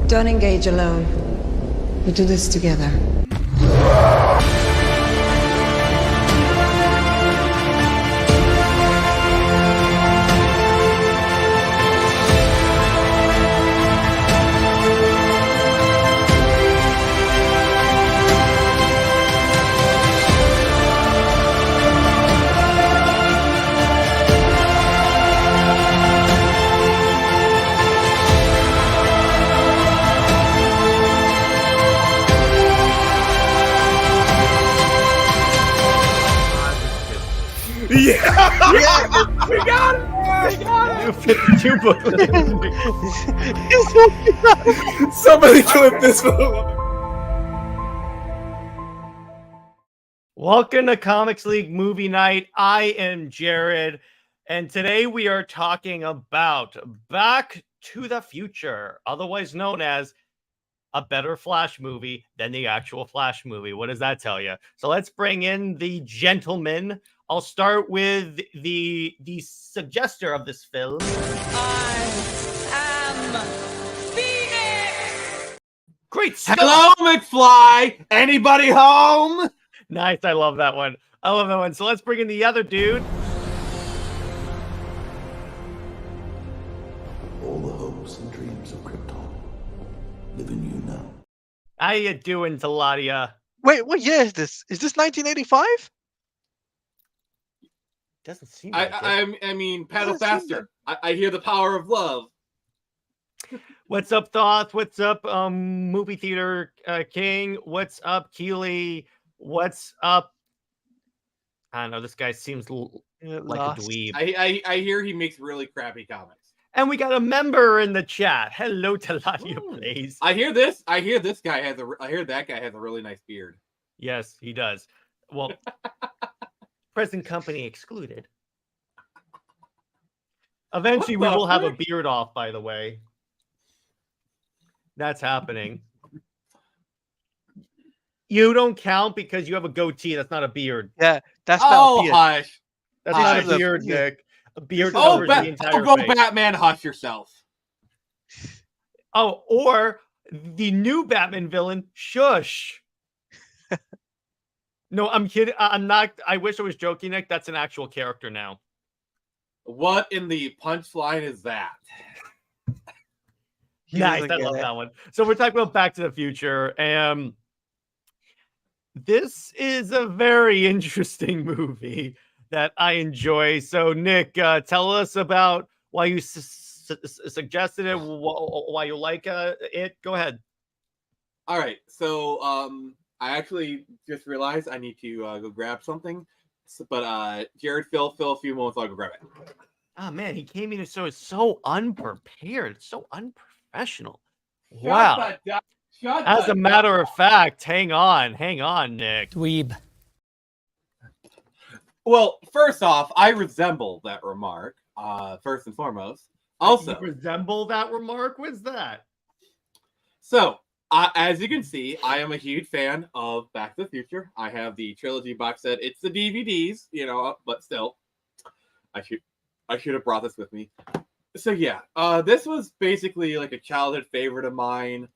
Don't engage alone. We do this together. Yeah! Yeah! We got it! We got New 52 book. it! Somebody clip this one. Welcome to Comics League Movie Night. I am Jared, and today we are talking about Back to the Future, otherwise known as a better Flash movie than the actual Flash movie. What does that tell you? So let's bring in the gentleman. I'll start with the suggester of this film. I am Phoenix! Great stuff. Hello, McFly! Anybody home? Nice. I love that one. I love that one. So let's bring in the other dude. All the hopes and dreams of Krypton live in you now. How you doing, Taladia? Wait, what year is this? Is this 1985? Doesn't seem like it. I mean, paddle faster. I hear the power of love. What's up, Thoth? What's up, movie theater king? What's up, Keely? What's up? I don't know. This guy seems like a dweeb. I hear he makes really crappy comics. And we got a member in the chat. Hello, Taladia, please. I hear this. I hear this guy has a. I hear that guy has a really nice beard. Yes, he does. Well, present company excluded. Eventually, we will have a beard off, by the way. That's happening. You don't count because you have a goatee. That's not a beard. Yeah, that's not a beard. Hush. That's Hush. not a beard, Nick. A beard Oh, covers the entire go face. Batman, hush yourself. Oh, or the new Batman villain, Shush. No, I'm kidding. I'm not. I wish I was joking, Nick. That's an actual character now. What in the punchline is that? He Nice. doesn't I get love it. that one. So we're talking about Back to the Future. This is a very interesting movie that I enjoy. So, Nick, tell us about why you suggested it, why you like it. Go ahead. All right. So, I actually just realized I need to go grab something. But Jared, Phil, a few moments. I'll go grab it. Oh man, he came in so unprepared, so unprofessional. Wow. As a matter of fact, hang on, Nick. Dweeb. Well, first off, I resemble that remark. First and foremost. Also, You resemble that remark? What's that? so as you can see, I am a huge fan of Back to the Future. I have the trilogy box set. It's the DVDs, but still, I should have brought this with me. So yeah, this was basically like a childhood favorite of mine.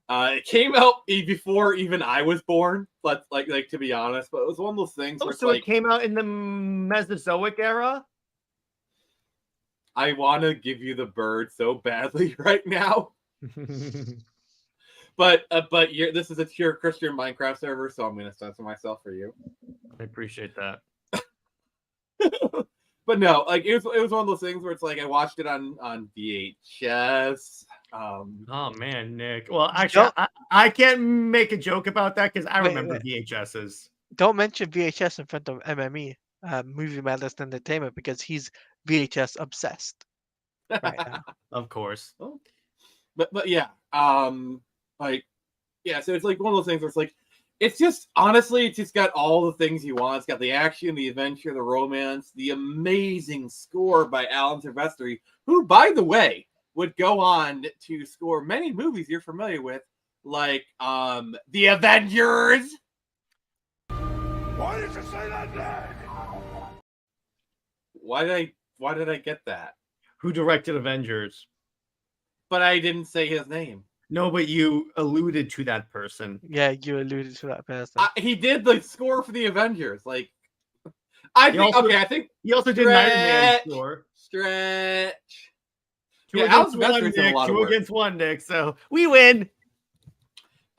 It came out before even I was born, but like to be honest, but it was one of those things where it's So like it came out in the Mesozoic era? I want to give you the bird so badly right now. But this is a pure Christian Minecraft server, so I'm gonna censor myself for you. I appreciate that. But no, like it was one of those things where it's like I watched it on VHS. Oh man, Nick. Well, actually, I can't make a joke about that because I remember VHSs. Don't mention VHS in front of MME, Movie Madness Entertainment, because he's VHS obsessed right now. Of course. But yeah, so it's like one of those things where it's like it's just honestly, it's just got all the things you want. It's got the action, the adventure, the romance, the amazing score by Alan Silvestri, who, by the way, would go on to score many movies you're familiar with, like The Avengers. Why did you say that name? Why did I get that? Who directed Avengers? But I didn't say his name. No, but you alluded to that person. Yeah, you alluded to that person. He did the score for the Avengers. Like, I think. also- I think He also did Iron Man Stretch. score. stretch. Two Yeah, against Alan one, Silvestri's done a Nick. lot of Two work. against one, Nick. So we win.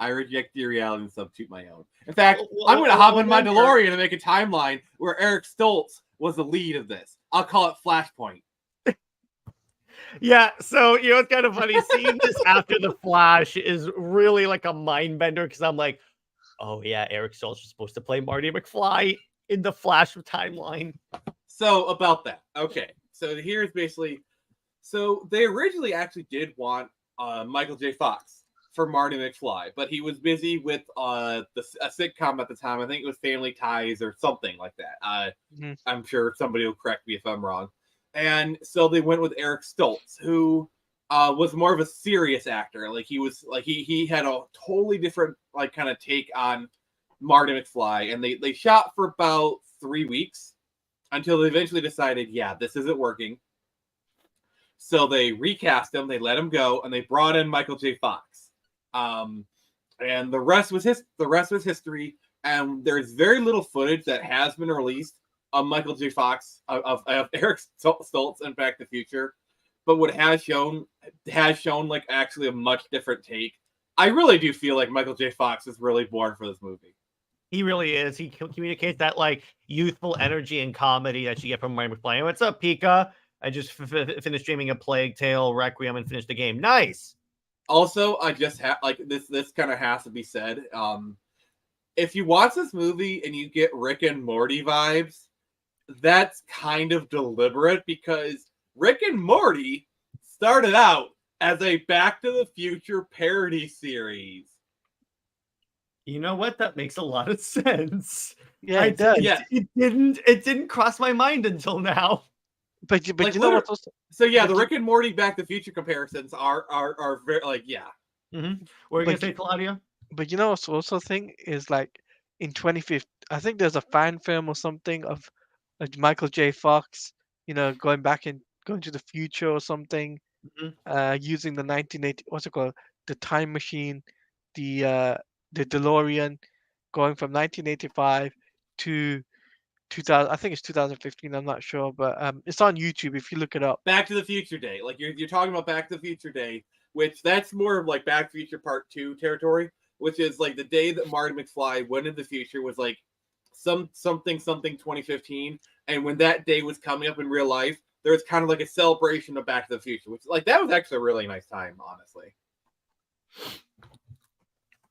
I reject the reality and substitute my own. In fact, Well, I'm going to hop in my remember- DeLorean and make a timeline where Eric Stoltz was the lead of this. I'll call it Flashpoint. Yeah, so you know it's kind of funny. Seeing this after the Flash is really like a mind bender because I'm like, oh yeah, Eric Stoltz was supposed to play Marty McFly in the Flash timeline. So about that. Okay. So here's basically. So they originally actually did want Michael J. Fox for Marty McFly, but he was busy with a sitcom at the time. I think it was Family Ties or something like that. I'm sure somebody will correct me if I'm wrong. And so they went with Eric Stoltz, who was more of a serious actor. Like he had a totally different like kind of take on Marty McFly, and they shot for about 3 weeks until they eventually decided, yeah, this isn't working. So they recast him, they let him go, and they brought in Michael J. Fox. And the rest was history. And there's very little footage that has been released of Michael J. Fox, of Eric Stoltz in Back to the Future. But what has shown like actually a much different take. I really do feel like Michael J. Fox is really born for this movie. He really is. He communicates that like youthful energy and comedy that you get from Marty McFly. What's up, Pika? I just finished streaming a Plague Tale Requiem and finished the game. Nice. Also, I just have like this kind of has to be said. If you watch this movie and you get Rick and Morty vibes, that's kind of deliberate because Rick and Morty started out as a Back to the Future parody series. You know what? That makes a lot of sense. Yeah, it does. Yeah. It didn't cross my mind until now. But Like, you know what's also So yeah, But the you- Rick and Morty Back to the Future comparisons are very like yeah. What are you gonna But say, Claudia? But you know what's also thing is like in 2015, I think there's a fan film or something of like Michael J. Fox, going to the future or something, using the 1980, what's it called, the time machine, the DeLorean, going from 1985 to 2000. I think it's 2015. I'm not sure, but it's on YouTube if you look it up. Back to the Future Day. Like you're talking about Back to the Future Day, which that's more of like Back to the Future Part 2 territory, which is like the day that Marty McFly went into the future was like something 2015, and when that day was coming up in real life, there was kind of like a celebration of Back to the Future, which like that was actually a really nice time, honestly.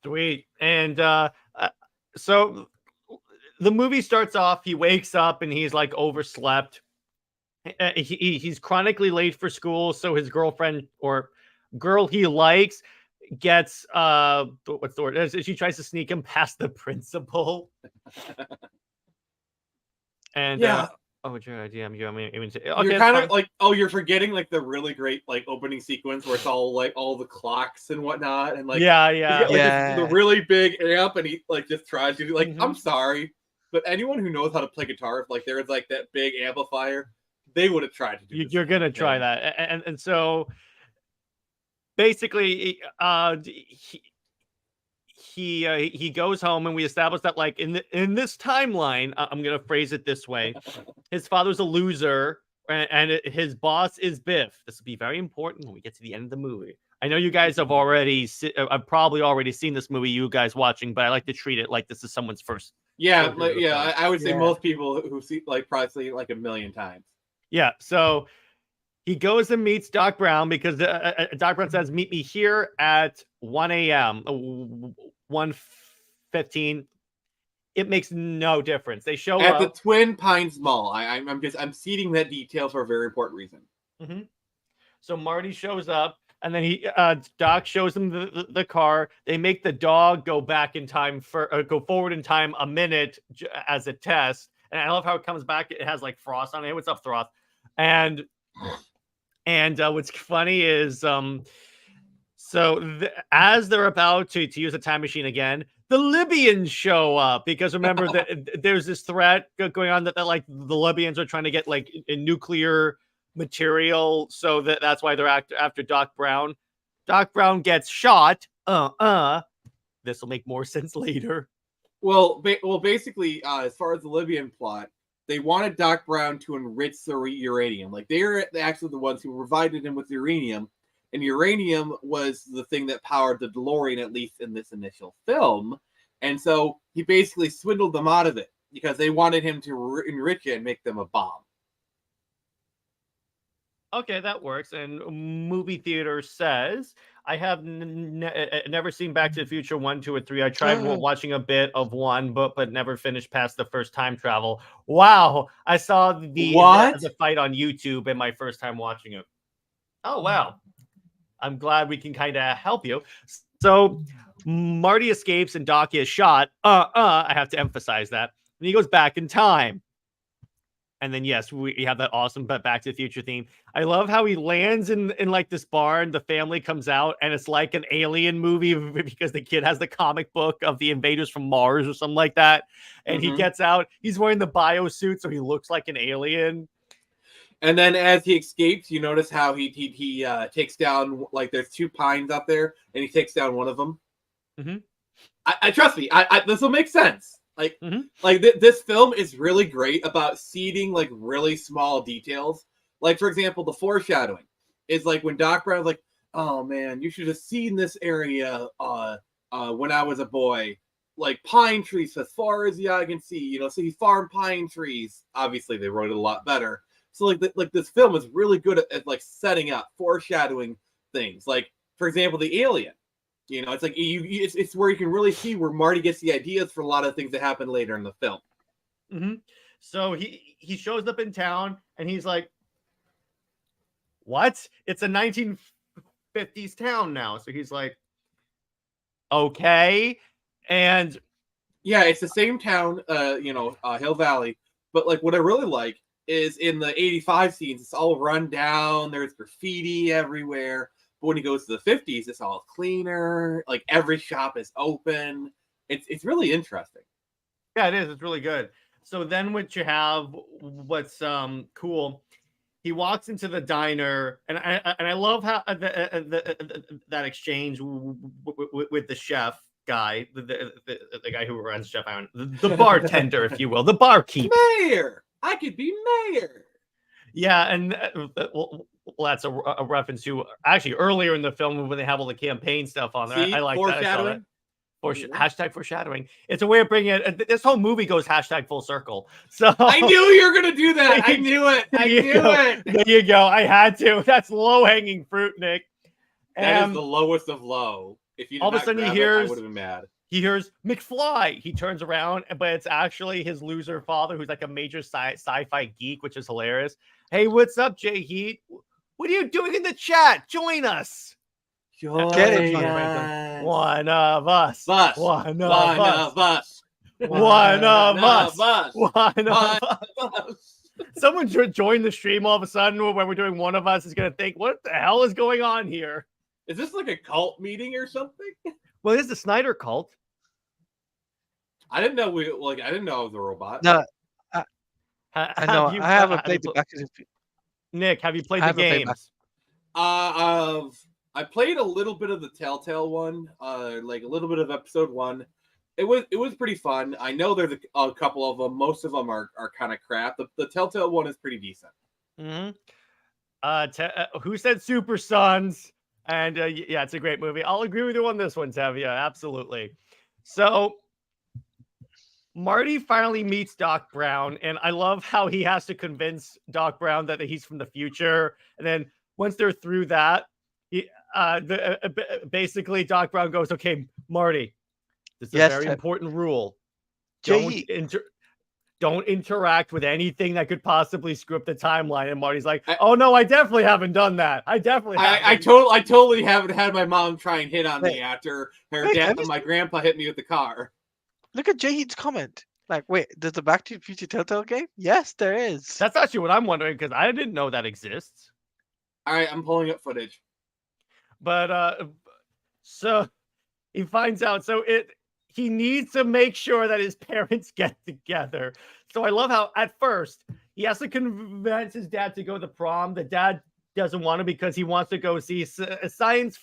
Sweet. And so the movie starts off, he wakes up and he's like overslept. He's chronically late for school, so his girlfriend or girl he likes gets what's the word? She tries to sneak him past the principal. And Yeah. what's your idea? You're kind of like, you're forgetting like the really great like opening sequence where it's all like all the clocks and whatnot, and like yeah. you get, like, the really big amp, and he like just tries to do like, Mhm. I'm sorry, but anyone who knows how to play guitar, if like there was like that big amplifier, they would have tried to do. You're gonna try that, and so basically, he goes home, and we establish that like in this timeline, I'm gonna phrase it this way: his father's a loser, and his boss is Biff. This will be very important when we get to the end of the movie. I know you guys have I've probably already seen this movie, you guys watching, but I like to treat it like this is someone's first. Yeah, like, yeah. I would say Yeah. most people who see like probably see it like a million times. Yeah, so he goes and meets Doc Brown because Doc Brown says, meet me here at 1 a.m., 1:15. It makes no difference. They show At up. the Twin Pines Mall. I'm seeding that detail for a very important reason. Mhm. So Marty shows up, and then Doc shows him the car. They make the dog go back in time go forward in time a minute as a test. And I love how it comes back. It has like frost on it. Hey, what's up, Frost? And what's funny is as they're about to use a time machine again, the Libyans show up because remember that there's this threat going on that like the Libyans are trying to get like a nuclear material, so that's why they're after Doc Brown. Doc Brown gets shot. This will make more sense later. Well, basically, as far as the Libyan plot, they wanted Doc Brown to enrich the uranium. Like, they're actually the ones who provided him with uranium, and uranium was the thing that powered the DeLorean, at least in this initial film. And so he basically swindled them out of it because they wanted him to enrich it and make them a bomb. Okay, that works. And Movie Theater says, I have never seen Back to the Future 1, 2, or 3. I tried watching a bit of 1, but never finished past the first time travel. Wow. I saw the fight on YouTube in my first time watching it. Oh, wow. I'm glad we can kind of help you. So Marty escapes and Doc is shot. I have to emphasize that. And he goes back in time. And then, yes, we have that awesome Back to the Future theme. I love how he lands in like this barn. The family comes out and it's like an alien movie because the kid has the comic book of the invaders from Mars or something like that. And he gets out. He's wearing the biosuit, so he looks like an alien. And then as he escapes, you notice how he takes down, like, there's 2 pines up there, and he takes down one of them. I trust me, this will make sense. Like, this film is really great about seeding, like, really small details. Like, for example, the foreshadowing is like when Doc Brown's like, "Oh man, you should have seen this area when I was a boy. Like, pine trees as far as the eye can see. You know, so he farmed pine trees." Obviously, they wrote it a lot better. So, like this film is really good at like setting up, foreshadowing things. Like, for example, the alien. You know, it's like it's where you can really see where Marty gets the ideas for a lot of things that happen later in the film. So he shows up in town and he's like, "What? It's a 1950s town now." So he's like, "Okay," and yeah, it's the same town, Hill Valley. But like, what I really like is in the 85 scenes, it's all run down. There's graffiti everywhere. But when he goes to the 50s, it's all cleaner. Like, every shop is open. It's really interesting. Yeah, it is. It's really good. So then what you have, what's cool, he walks into the diner, and I love how that exchange with the chef guy, the guy who runs Chef Island, the bartender, if you will, the barkeep. Mayor! I could be mayor! Yeah, and that's a reference to actually earlier in the film when they have all the campaign stuff on there. See? I like foreshadowing. that. Hashtag foreshadowing. It's a way of bringing it. This whole movie goes hashtag full circle. So I knew you were gonna do that. I knew it. I knew it. There you go. I had to. That's low hanging fruit, Nick. That is the lowest of low. If you did all of a not sudden grab he it, I hears would have been mad. He hears McFly. He turns around, but it's actually his loser father, who's like a major sci-fi geek, which is hilarious. "Hey, what's up, Jay Heat? What are you doing in the chat? Join us." Join us. One of us. Bus. One of One us. of us. One of us. us. One of us. Someone join the stream all of a sudden when we're doing One of Us is going to think, what the hell is going on here? Is this like a cult meeting or something? Well, it is the Snyder cult. I didn't know I didn't know it was a robot. No, I know. I haven't played the Back to the Future. Nick, have you played the games? I played a little bit of the Telltale one, like a little bit of episode 1. It was pretty fun. I know there's a couple of them. Most of them are kind of crap. The Telltale one is pretty decent. Who said Super Sons? And yeah, it's a great movie. I'll agree with you on this one, Tevia. Absolutely. So Marty finally meets Doc Brown, and I love how he has to convince Doc Brown that he's from the future. And then once they're through that, basically Doc Brown goes, "Okay, Marty, this is a very important rule. Don't interact with anything that could possibly screw up the timeline." And Marty's like, "Oh no, I definitely haven't done that. I totally haven't had my mom try and hit on me after her dad and my grandpa hit me with the car." Look at Jahid's comment. Like, wait, there's a Back to the Future Telltale game? Yes, there is. That's actually what I'm wondering, because I didn't know that exists. All right, I'm pulling up footage. But so he finds out. So he needs to make sure that his parents get together. So I love how at first he has to convince his dad to go to the prom. The dad doesn't want to because he wants to go see a science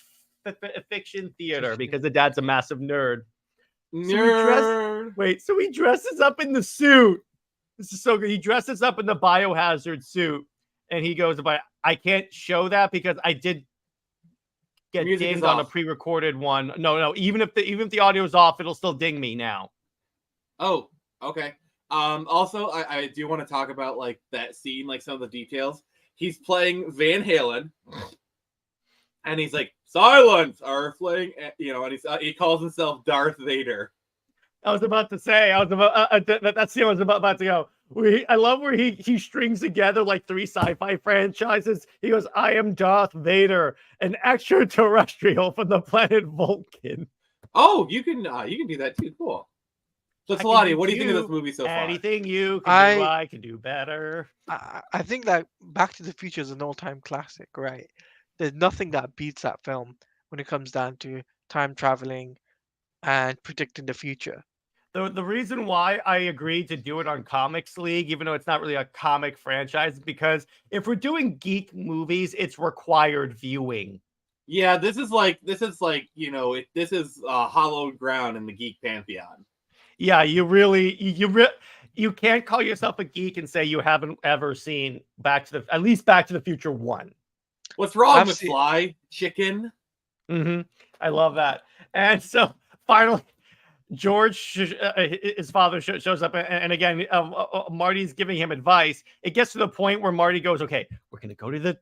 fiction theater because the dad's a massive nerd. Nerd. So he dresses up in the suit. This is so good. He dresses up in the biohazard suit, and he goes, "But I can't show that because I did get dinged on a pre-recorded one. No. Even if the audio is off, it'll still ding me now." Oh, okay. Also, I do want to talk about like that scene, like some of the details. He's playing Van Halen, and he's like, "Silence!" or playing, you know, and he calls himself Darth Vader. I was about to say, that's the I was about to go. I love where he strings together like 3 sci-fi franchises. He goes, "I am Darth Vader, an extraterrestrial from the planet Vulcan." Oh, you can do that too. Cool. So, Salati, what do you think of this movie so far? Anything you can do, I can do better. I think that Back to the Future is an all-time classic, right? There's nothing that beats that film when it comes down to time traveling and predicting the future. The reason why I agreed to do it on Comics League, even though it's not really a comic franchise, is because if we're doing geek movies, it's required viewing. Yeah, this is like you know, this is hallowed ground in the geek pantheon. Yeah, you can't call yourself a geek and say you haven't ever seen at least Back to the Future 1. What's wrong, McFly? Chicken? Mm-hmm. I love that. And so finally, George, his father, shows up, and again, Marty's giving him advice. It gets to the point where Marty goes, "Okay, we're gonna go to the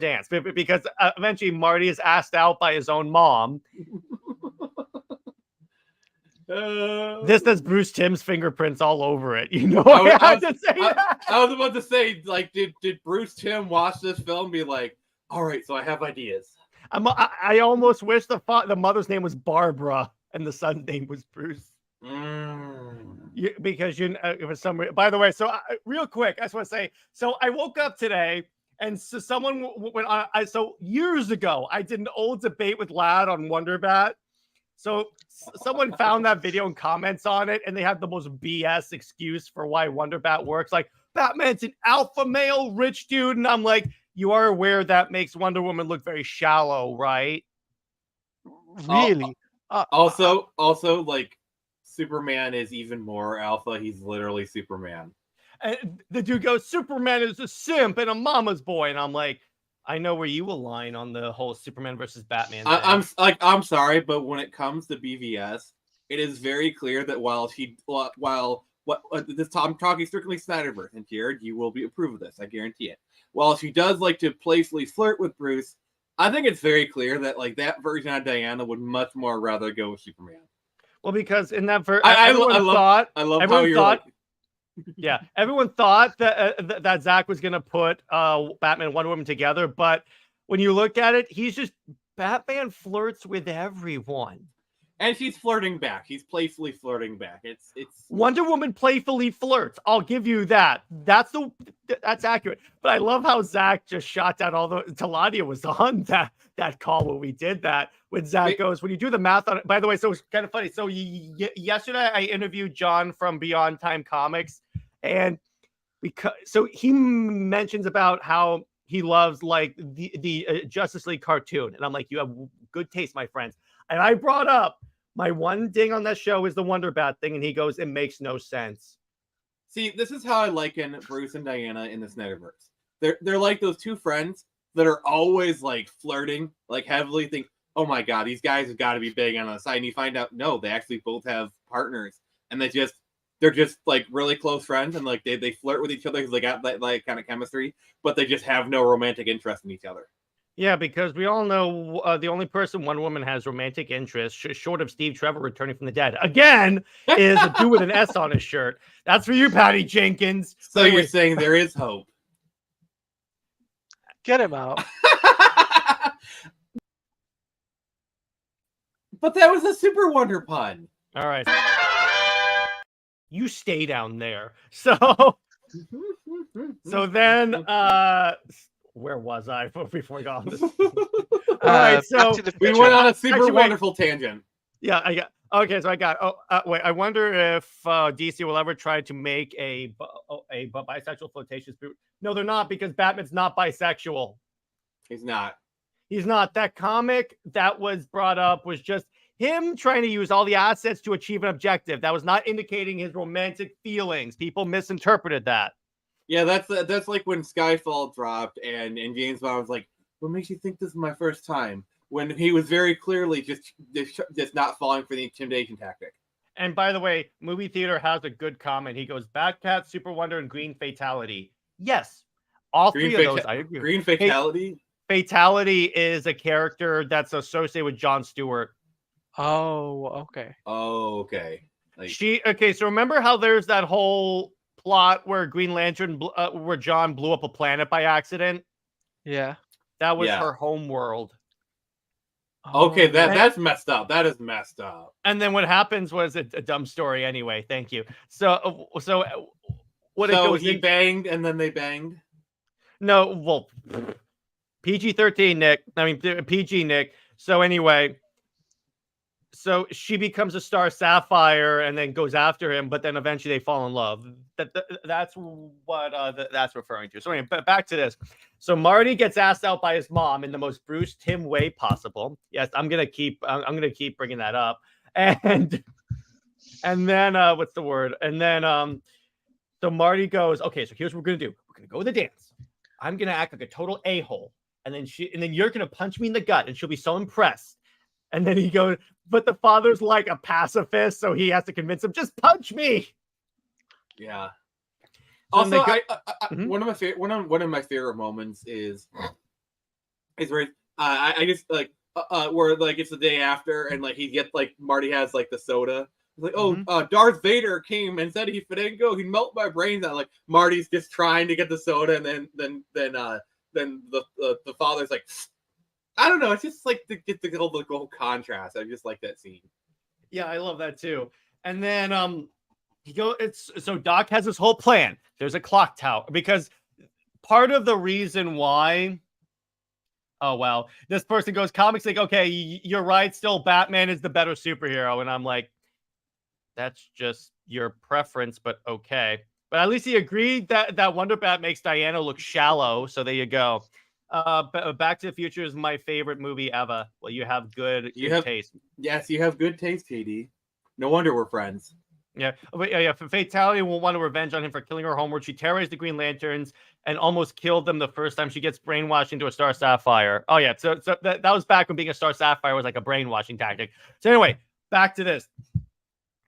dance," because eventually Marty is asked out by his own mom. This has Bruce Timm's fingerprints all over it. You know, I was about to say, like, did Bruce Timm watch this film and be like, "All right, so I have ideas." I almost wish the mother's name was Barbara and the son's name was Bruce. Because for some reason, by the way, so real quick, I just want to say, so I woke up today and so someone went on. So years ago, I did an old debate with Lad on Wonderbat. So someone found that video and comments on it, and they have the most BS excuse for why Wonderbat works. Like, Batman's an alpha male rich dude, and I'm like, you are aware that makes Wonder Woman look very shallow, right? Really? Also, like, Superman is even more alpha. He's literally Superman. And the dude goes, "Superman is a simp and a mama's boy," and I'm like, I know where you align on the whole Superman versus Batman thing. I'm sorry, but when it comes to BVS, it is very clear that I'm talking strictly Snyderverse, and Jared, you will approve of this, I guarantee it. While she does like to playfully flirt with Bruce, I think it's very clear that like that version of Diana would much more rather go with Superman. Well, because in that version, everyone thought that Zach was going to put Batman and Wonder Woman together, but when you look at it, Batman flirts with everyone. And she's flirting back. He's playfully flirting back. It's Wonder Woman playfully flirts. I'll give you that. That's accurate. But I love how Zach just shot down all the Taladia was on that call when we did that. When Zach goes, when you do the math on it. By the way, so it's kind of funny. So yesterday I interviewed John from Beyond Time Comics, and so he mentions about how he loves like the Justice League cartoon, and I'm like, you have good taste, my friends. And I brought up my one ding on that show is the Wonderbat thing, and he goes, "It makes no sense." See, this is how I liken Bruce and Diana in the Snyderverse. They're like those two friends that are always like flirting, like heavily think, "Oh my god, these guys have got to be big on the side." And you find out, no, they actually both have partners, and they're just like really close friends, and like they flirt with each other because they got that like kind of chemistry, but they just have no romantic interest in each other. Yeah, because we all know the only person Wonder Woman has romantic interest, short of Steve Trevor returning from the dead again, is a dude with an S on his shirt. That's for you, Patty Jenkins. So you're saying there is hope? Get him out. But that was a Super Wonder pun. All right. You stay down there. So then where was I before we got on this? All right, so we went on a super wonderful tangent. Yeah, I got. Wait, I wonder if DC will ever try to make a bisexual flirtatious. No, they're not, because Batman's not bisexual. He's not. He's not. That comic that was brought up was just him trying to use all the assets to achieve an objective. That was not indicating his romantic feelings. People misinterpreted that. Yeah, that's like when Skyfall dropped and James Bond was like, "What makes you think this is my first time?" When he was very clearly just not falling for the intimidation tactic. And by the way, Movie Theater has a good comment. He goes, Batcat, Super Wonder, and Green Fatality. Yes, all three of those. I agree. Green Fatality. Fatality is a character that's associated with Jon Stewart. Oh, okay. Oh, okay. Okay, so remember how there's that whole plot where Green Lantern, where John blew up a planet by accident? Yeah. That was her home world. Okay, that's messed up. That is messed up. And then what happens was a dumb story anyway. Thank you. So what it goes he banged and then they banged? No, well, PG-13, Nick. I mean, PG, Nick. So anyway, so she becomes a Star Sapphire and then goes after him, but then eventually they fall in love. That's what that's referring to. So anyway, back to this. So Marty gets asked out by his mom in the most Bruce Timm way possible. Yes, I'm gonna keep bringing that up. And then what's the word? And then so Marty goes, okay, so here's what we're gonna do. We're gonna go to the dance. I'm gonna act like a total a-hole, and then you're gonna punch me in the gut, and she'll be so impressed. And then he goes, but the father's like a pacifist, so he has to convince him, just punch me. Yeah. So also, one of my favorite moments is where I just like where like it's the day after and like he gets like Marty has like the soda. He's like, Darth Vader came and said if I didn't go, he'd melt my brains out. Like Marty's just trying to get the soda, and then the father's like, I don't know. It's just like to get the whole contrast. I just like that scene. Yeah, I love that too. And then so Doc has this whole plan. There's a clock tower because part of the reason why. Oh well, this person goes comics like, okay, you're right. Still, Batman is the better superhero, and I'm like, that's just your preference, but okay. But at least he agreed that Wonder Bat makes Diana look shallow. So there you go. Back to the Future is my favorite movie ever. Well, you have good taste. Yes, you have good taste, KD. No wonder we're friends. Yeah, but yeah. Fatality will want to revenge on him for killing her homeward. She terrorized the Green Lanterns and almost killed them the first time. She gets brainwashed into a Star Sapphire. Oh yeah, so that was back when being a Star Sapphire was like a brainwashing tactic. So anyway, back to this.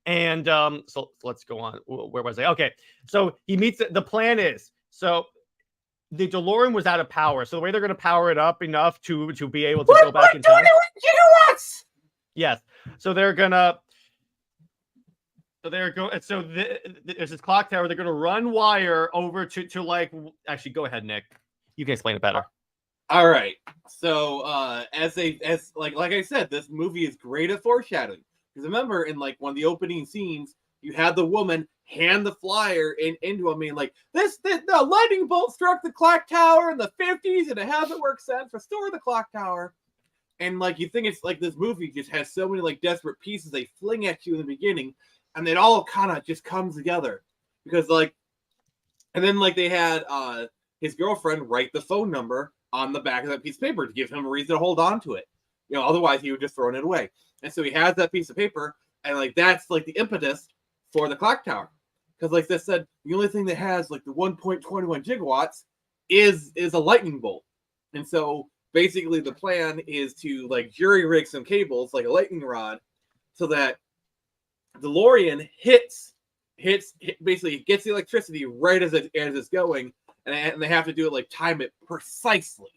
And so let's go on. Where was I? Okay, so he meets. The plan is so. The DeLorean was out of power, so the way they're going to power it up enough to be able to go back in time. Gigawatts! Yes, so they're gonna. So they're going. So there's this clock tower. They're going to run wire over to like. Actually, go ahead, Nick. You can explain it better. All right. So as like I said, this movie is great at foreshadowing. Because remember, in like one of the opening scenes, you had the woman hand the flyer into him, like the lightning bolt struck the clock tower in the 50s, and it hasn't worked since. Restore the clock tower, and like you think it's like this movie just has so many like desperate pieces they fling at you in the beginning, and it all kind of just comes together because like, and then like they had his girlfriend write the phone number on the back of that piece of paper to give him a reason to hold on to it. Otherwise he would just throw it away. And so he has that piece of paper, and like that's like the impetus for the clock tower. Because like they said, the only thing that has like the 1.21 gigawatts is a lightning bolt. And so basically the plan is to like jury rig some cables like a lightning rod so that DeLorean basically gets the electricity right as it's going, and they have to do it like time it precisely.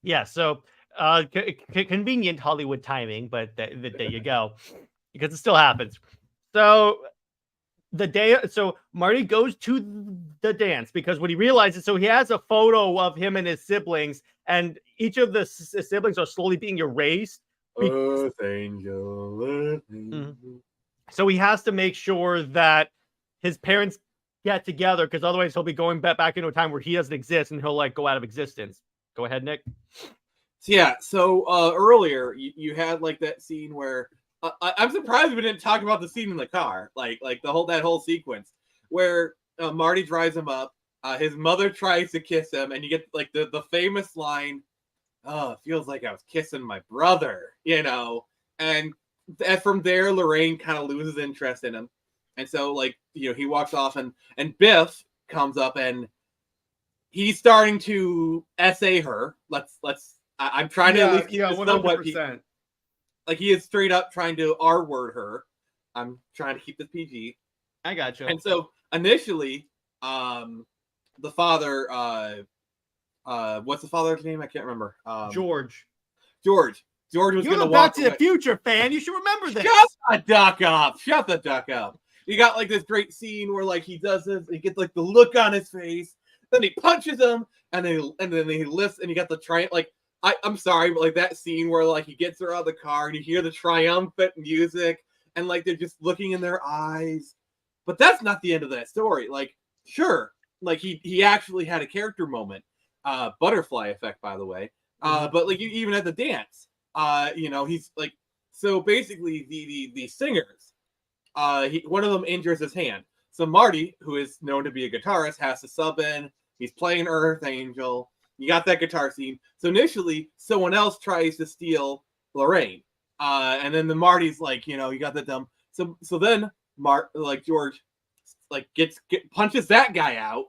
Yeah, so convenient Hollywood timing, but there you go, because it still happens. So Marty goes to the dance because what he realizes, so he has a photo of him and his siblings, and each of the siblings are slowly being erased. Earth angel, Earth angel. So he has to make sure that his parents get together, because otherwise he'll be going back into a time where he doesn't exist, and he'll like go out of existence. Go ahead, Nick. Yeah. So earlier you had like that scene where I'm surprised we didn't talk about the scene in the car, like that whole sequence where Marty drives him up His mother tries to kiss him, and you get like the famous line, "Oh, it feels like I was kissing my brother," And from there, Lorraine kind of loses interest in him, and so like he walks off, and Biff comes up, and he's starting to essay her. I'm trying to at least keep this somewhat 100%. like he is straight up trying to R-word her. I'm trying to keep this PG. I got you. And so initially, the father, what's the father's name? I can't remember. George. George was You're going a to walk Back to the Future fan. You should remember this. Shut the duck up. Shut the duck up. You got like this great scene where like he does this, he gets like the look on his face, then he punches him, and then he lifts, and you got the triumph. Like I'm sorry, but like that scene where like he gets her out of the car and you hear the triumphant music, and like they're just looking in their eyes. But that's not the end of that story. Like, sure, like he actually had a character moment, butterfly effect, by the way. But like even at the dance, he's like, so basically the singers, one of them injures his hand. So Marty, who is known to be a guitarist, has to sub in. He's playing Earth Angel. You got that guitar scene. So initially, someone else tries to steal Lorraine, and then the Marty's like, you got that dumb. So then George like punches that guy out,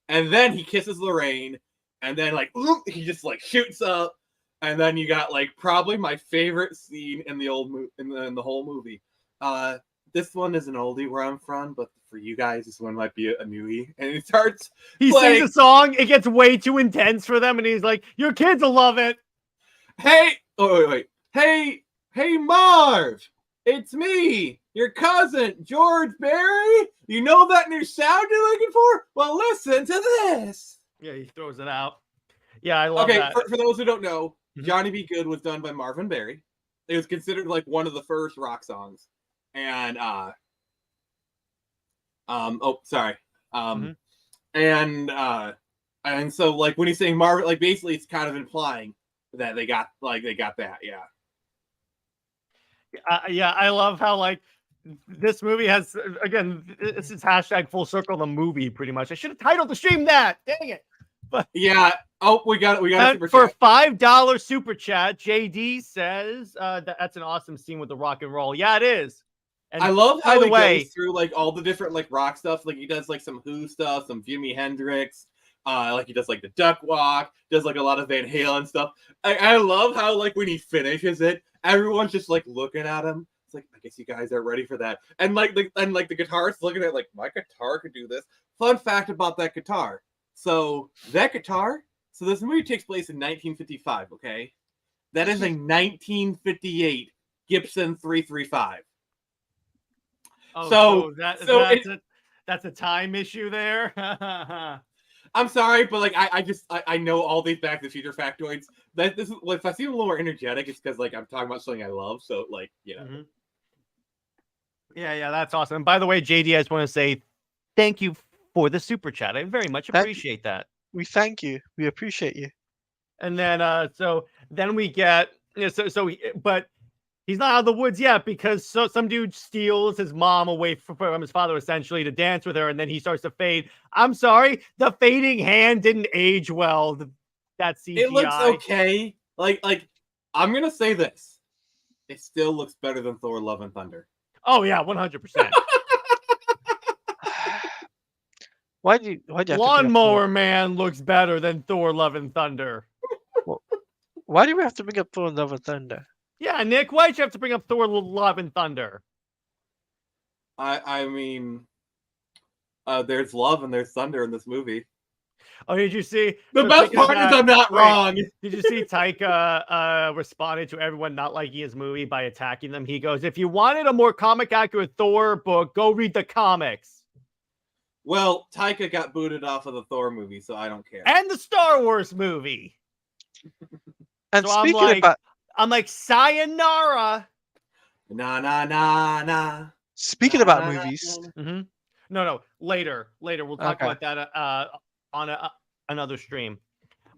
and then he kisses Lorraine, and then like he just like shoots up, and then you got like probably my favorite scene in the in the whole movie. This one is an oldie where I'm from, but for you guys, this one might be a newie. And he starts He playing, sings a song, it gets way too intense for them, and he's like, your kids will love it. Hey, wait. Hey, Marv, it's me, your cousin, George Barry. You know that new sound you're looking for? Well, listen to this. Yeah, he throws it out. Yeah, I love that. For those who don't know, Johnny Be Good was done by Marvin Berry. It was considered like one of the first rock songs. And and so like when he's saying Marvin, like basically it's kind of implying that they got that, yeah. Yeah, I love how like this movie has, again, this is hashtag full circle the movie pretty much. I should have titled the stream that. Dang it. But yeah. Oh, we got a super for chat. $5 super chat, JD says that's an awesome scene with the rock and roll. Yeah, it is. And I love how by the he way, goes through like all the different like rock stuff. Like he does like some Who stuff, some Jimi Hendrix. Like he does like the duck walk, does like a lot of Van Halen stuff. I love how like when he finishes it, everyone's just like looking at him. It's like, I guess you guys aren't ready for that. And like the guitarist looking at it, like, my guitar could do this. Fun fact about that guitar. So this movie takes place in 1955. Okay, that is a 1958 Gibson 335. Oh, that's a time issue there. I'm sorry, but like I know all these Back to the Future factoids. That this is, like, if I seem a little more energetic, it's because like I'm talking about something I love. So like Mm-hmm. Yeah, that's awesome. And by the way, JD, I just want to say thank you for the super chat. I very much appreciate that. We thank you. We appreciate you. And then so then we get but he's not out of the woods yet because some dude steals his mom away from his father essentially to dance with her, and then he starts to fade. I'm sorry, the fading hand didn't age well. That CGI. It looks okay. Like I'm gonna say this. It still looks better than Thor: Love and Thunder. Oh yeah, 100%. Why'd you have to Lawnmower Man looks better than Thor: Love and Thunder. Why do we have to bring up Thor: Love and Thunder? Yeah, Nick, why'd you have to bring up Thor: Love and Thunder? I mean, there's love and there's thunder in this movie. Oh, did you see? The best part is I'm not wrong. Did you see Taika responded to everyone not liking his movie by attacking them? He goes, if you wanted a more comic accurate Thor book, go read the comics. Well, Taika got booted off of the Thor movie, so I don't care. And the Star Wars movie. And so I'm like, sayonara. Na. Speaking about movies. Mm-hmm. No, later. We'll talk about that on another stream.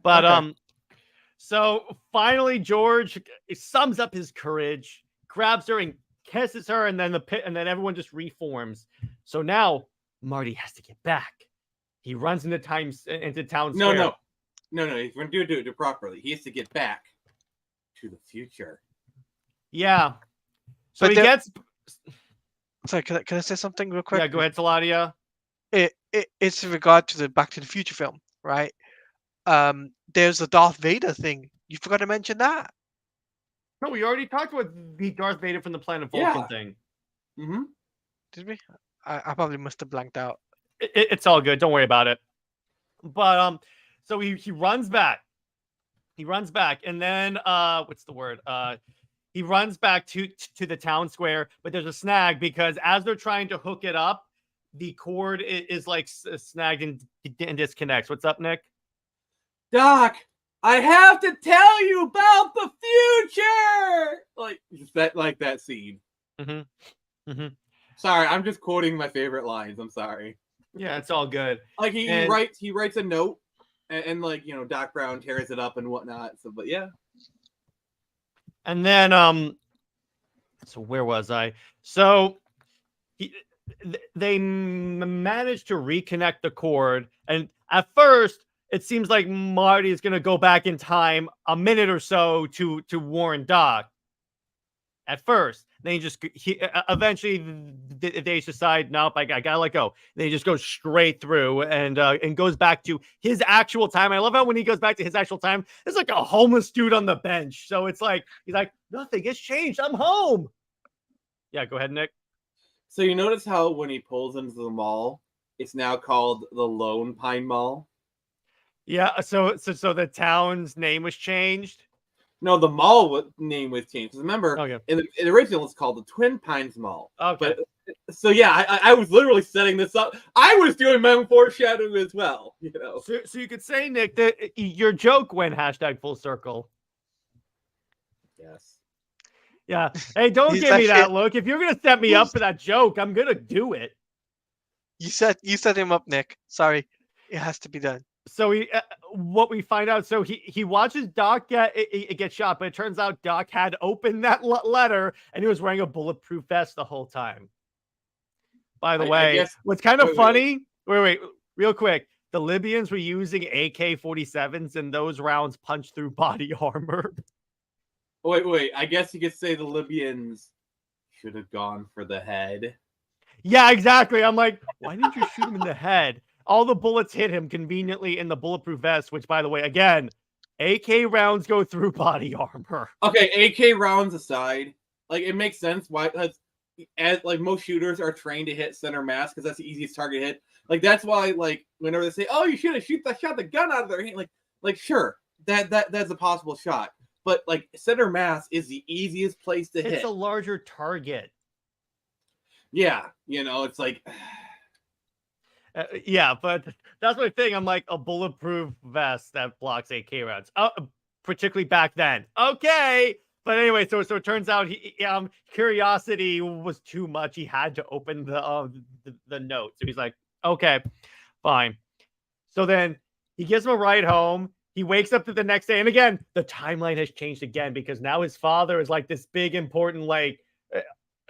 But so finally George sums up his courage, grabs her and kisses her, and then everyone just reforms. So now Marty has to get back. He runs into town No, square. no. He's going to do it properly. He has to get back to the future. Yeah. So But he there- gets. Sorry, can I say something real quick? Yeah, go ahead, Saladia. It's in regard to the Back to the Future film, right? There's a Darth Vader thing. You forgot to mention that. No, we already talked about the Darth Vader from the planet Vulcan Yeah. thing. Mm-hmm. Did we? I probably must have blanked out. It's all good. Don't worry about it. But so he runs back. He runs back, and then what's the word? He runs back to the town square, but there's a snag because as they're trying to hook it up, the cord is like snagged and disconnects. What's up, Nick? Doc, I have to tell you about the future. Like that scene. Mm-hmm. Mm-hmm. Sorry, I'm just quoting my favorite lines. I'm sorry. Yeah, it's all good. Like he And- writes a note, and like Doc Brown tears it up and whatnot. So, but yeah. And then so where was I? So they managed to reconnect the cord, and at first it seems like Marty is going to go back in time a minute or so to warn Doc. At first, then he eventually they decide, nope, I gotta let go. Then he just goes straight through and goes back to his actual time. I love how when he goes back to his actual time, there's like a homeless dude on the bench. So it's like he's like, nothing has changed. I'm home. Yeah, go ahead, Nick. So you notice how when he pulls into the mall, it's now called the Lone Pine Mall. Yeah, so the town's name was changed. No, the mall name was changed. 'Cause remember, Okay. in the original, it's called the Twin Pines Mall. Okay. But so yeah, I was literally setting this up. I was doing my own foreshadowing as well. So you could say, Nick, that your joke went #full circle. Yes. Yeah. Hey, don't He's give me that actually- look. If you're gonna set me up for that joke, I'm gonna do it. You set him up, Nick. Sorry, it has to be done. So what we find out, so he watches Doc get shot, but it turns out Doc had opened that letter and he was wearing a bulletproof vest the whole time. By the I way, guess- what's kind of wait, funny? Wait, real quick. The Libyans were using AK-47s, and those rounds punched through body armor. Wait. I guess you could say the Libyans should have gone for the head. Yeah, exactly. I'm like, why didn't you shoot him in the head? All the bullets hit him conveniently in the bulletproof vest, which, by the way, again, AK rounds go through body armor. Okay, AK rounds aside, like it makes sense why, as like most shooters are trained to hit center mass because that's the easiest target hit. Like that's why, like whenever they say, "Oh, you should have shot the gun out of their hand," like sure, that's a possible shot, but like center mass is the easiest place to hit. It's a larger target. Yeah, it's like. Yeah, but that's my thing. I'm like, a bulletproof vest that blocks AK rounds. Particularly back then. Okay. But anyway, so it turns out curiosity was too much. He had to open the note. So he's like, okay, fine. So then he gives him a ride home. He wakes up to the next day. And again, the timeline has changed again because now his father is like this big, important, like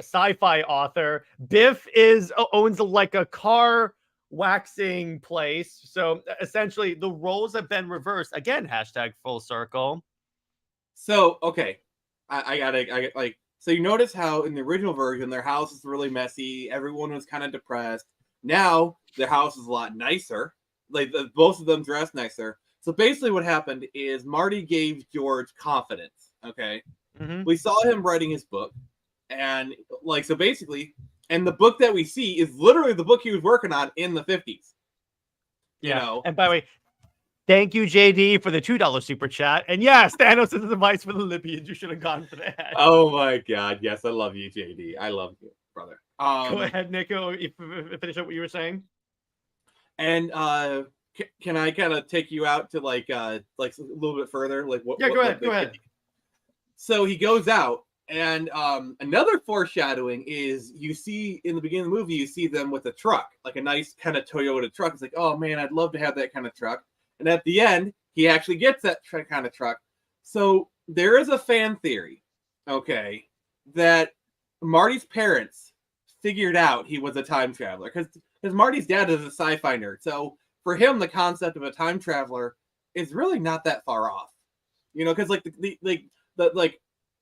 sci-fi author. Biff owns like a car waxing place. So essentially the roles have been reversed again. #full circle. So okay, I gotta like. So you notice how in the original version their house is really messy. Everyone was kind of depressed. Now their house is a lot nicer. Like both of them dress nicer. So basically, what happened is Marty gave George confidence. Okay, we saw him writing his book, and like so basically. And the book that we see is literally the book he was working on in the 50s. Yeah. And by the way, thank you, JD, for the $2 super chat. And yes, Thanos is advice for the Libyans. You should have gone for that. Oh my God. Yes, I love you, JD. I love you, brother. Go ahead, Nico. Finish up what you were saying. And can I kind of take you out to like a little bit further? Like what? Yeah, what, go ahead. So he goes out. And another foreshadowing is you see in the beginning of the movie, you see them with a truck, like a nice kind of Toyota truck. It's like, oh man, I'd love to have that kind of truck. And at the end, he actually gets that kind of truck. So there is a fan theory, okay, that Marty's parents figured out he was a time traveler because Marty's dad is a sci-fi nerd. So for him, the concept of a time traveler is really not that far off. You know, because like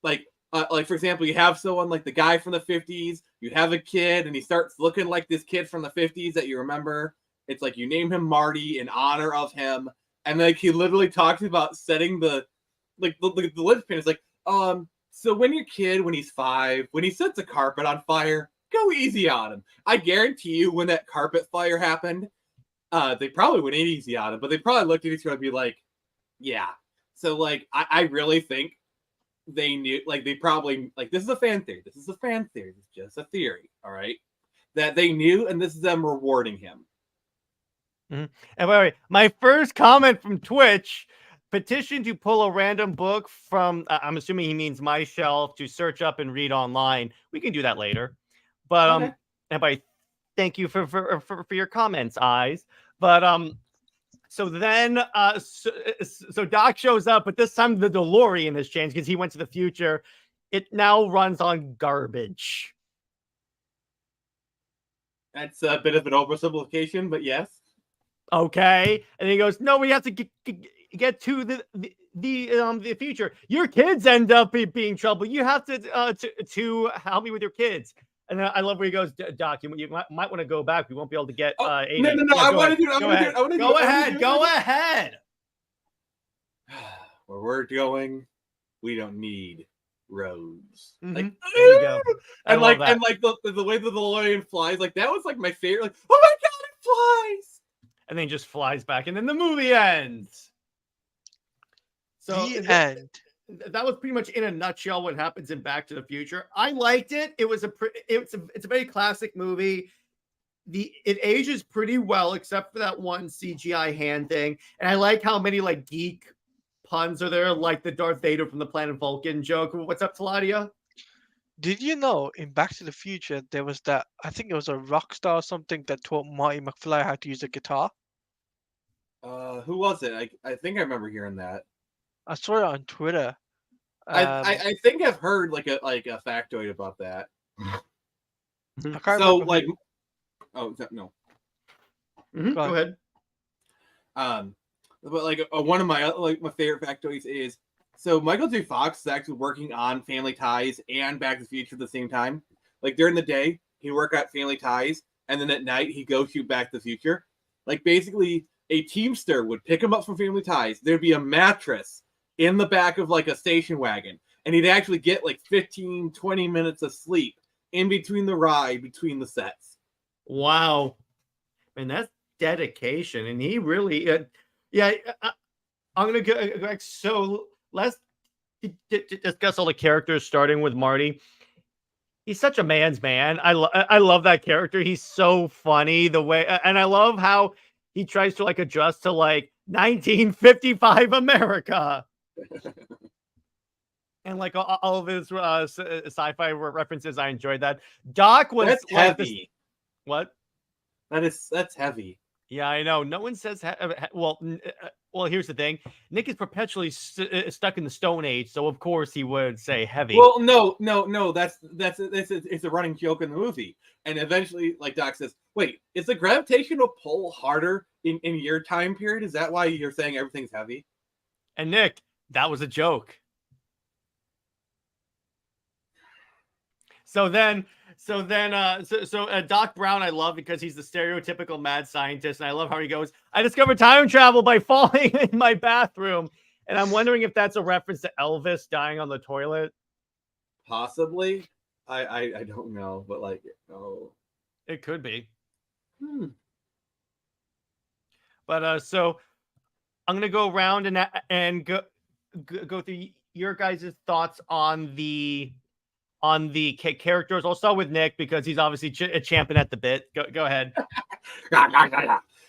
like for example, you have someone like the guy from the 50s, you have a kid, and he starts looking like this kid from the 50s that you remember. It's like you name him Marty in honor of him, and like he literally talks about setting the linchpin. It's like, so when your kid, when he's 5, when he sets a carpet on fire, go easy on him. I guarantee you, when that carpet fire happened, they probably went easy on him, but they probably looked at each other and be like, yeah. So like, I really think they knew, like they probably, like, this is a fan theory. This is a fan theory. It's just a theory, all right? That they knew, and this is them rewarding him. And by the way, my first comment from Twitch: petition to pull a random book from, I'm assuming he means my shelf, to search up and read online. We can do that later. But Okay. everybody, thank you for your comments, eyes. But so then so Doc shows up, but this time the DeLorean has changed because he went to the future. It now runs on garbage. That's a bit of an oversimplification, but yes. Okay, and he goes, no, we have to get to the future. Your kids end up being trouble. You have to help me with your kids. And I love where he goes, Doc, you might want to go back. We won't be able to get Amy. No. Yeah, I want to do it. Go ahead. Where we're going, we don't need roads. Like, there you go. I and love like that. the way the DeLorean flies, like that was like my favorite. Like, oh my god, it flies! And then he just flies back, and then the movie ends. So The end. That was pretty much in a nutshell what happens in Back to the Future. I liked it. It's a very classic movie. It ages pretty well, except for that one CGI hand thing. And I like how many like geek puns are there, like the Darth Vader from the planet Vulcan joke. What's up, Taladia? Did you know in Back to the Future there was that, I think it was a rock star or something that taught Marty McFly how to use a guitar? Who was it? I think I remember hearing that. I saw it on Twitter. I think I've heard like a factoid about that. I can't So remember like, who- no. Go ahead. But like one of my favorite factoids is, so Michael J. Fox is actually working on Family Ties and Back to the Future at the same time. Like during the day, he work at Family Ties, and then at night he go shoot Back to the Future. Like basically, a Teamster would pick him up from Family Ties. There'd be a mattress in the back of like a station wagon, and he'd actually get like 15-20 minutes of sleep in between the ride, between the sets. Wow, man, that's dedication. And he really I'm gonna go back. So let's discuss all the characters, starting with Marty. He's such a man's man. I love that character. He's so funny the way, and I love how he tries to like adjust to like 1955 America. And like all of his sci-fi references, I enjoyed that. Doc was That's like heavy. What? That's heavy. Yeah, I know. No one says well, here's the thing. Nick is perpetually stuck in the Stone Age, so of course he would say heavy. Well, no. That's it's a running joke in the movie. And eventually, like Doc says, wait, is the gravitational pull harder in your time period? Is that why you're saying everything's heavy? And Nick, that was a joke. So Doc Brown I love because he's the stereotypical mad scientist, and I love how he goes, I discovered time travel by falling in my bathroom. And I'm wondering if that's a reference to Elvis dying on the toilet. Possibly. I don't know, but like, oh. It could be. But so I'm gonna go around and go through your guys' thoughts on the characters. I'll start with Nick because he's obviously a champion at the bit. Go ahead.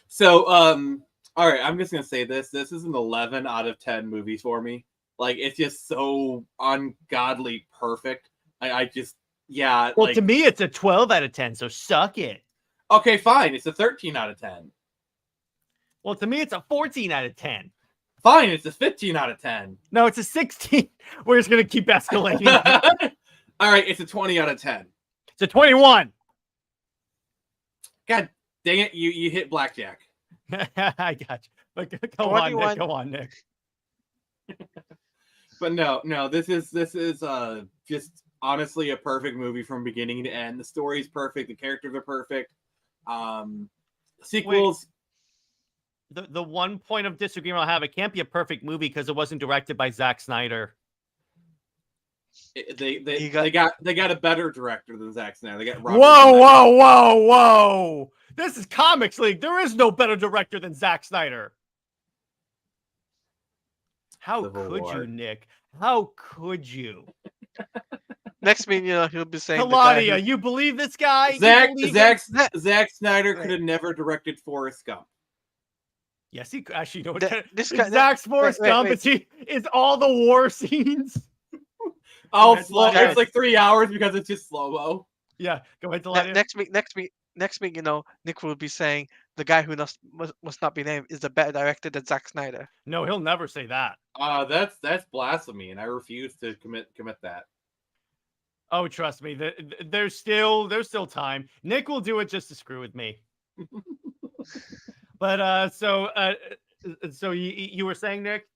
So, all right, I'm just gonna say this. This is an 11 out of 10 movie for me. Like, it's just so ungodly perfect. I just, yeah. Well, like, to me, it's a 12 out of 10. So suck it. Okay, fine. It's a 13 out of 10. Well, to me, it's a 14 out of 10. Fine. It's a 15 out of 10. No, it's a 16. We're just gonna keep escalating. All right, it's a 20 out of 10. It's a 21. God dang it, you hit blackjack. I got you. But go What do on, you Nick. want? Go on, Nick. But no, this is just honestly a perfect movie from beginning to end. The story's perfect, the characters are perfect. Sequels. The one point of disagreement I'll have, it can't be a perfect movie because it wasn't directed by Zack Snyder. They got a better director than Zack Snyder. They got Robert Whoa! This is Comics League. There is no better director than Zack Snyder. How could you, Nick? How could you? Next meeting, he'll be saying Claudia, you believe this guy? Zack Snyder Wait. could have never directed Forrest Gump. Yes, he actually. You know what? This guy, Zack's Forrest Gump is all the war scenes. Oh, slow. It's like 3 hours because it's just slow-mo. Yeah, go ahead, Claudia. Next week, Nick will be saying the guy who must not be named is the better director than Zack Snyder. No, he'll never say that. That's blasphemy, and I refuse to commit that. Oh, trust me, there's still time. Nick will do it just to screw with me. But so you were saying, Nick?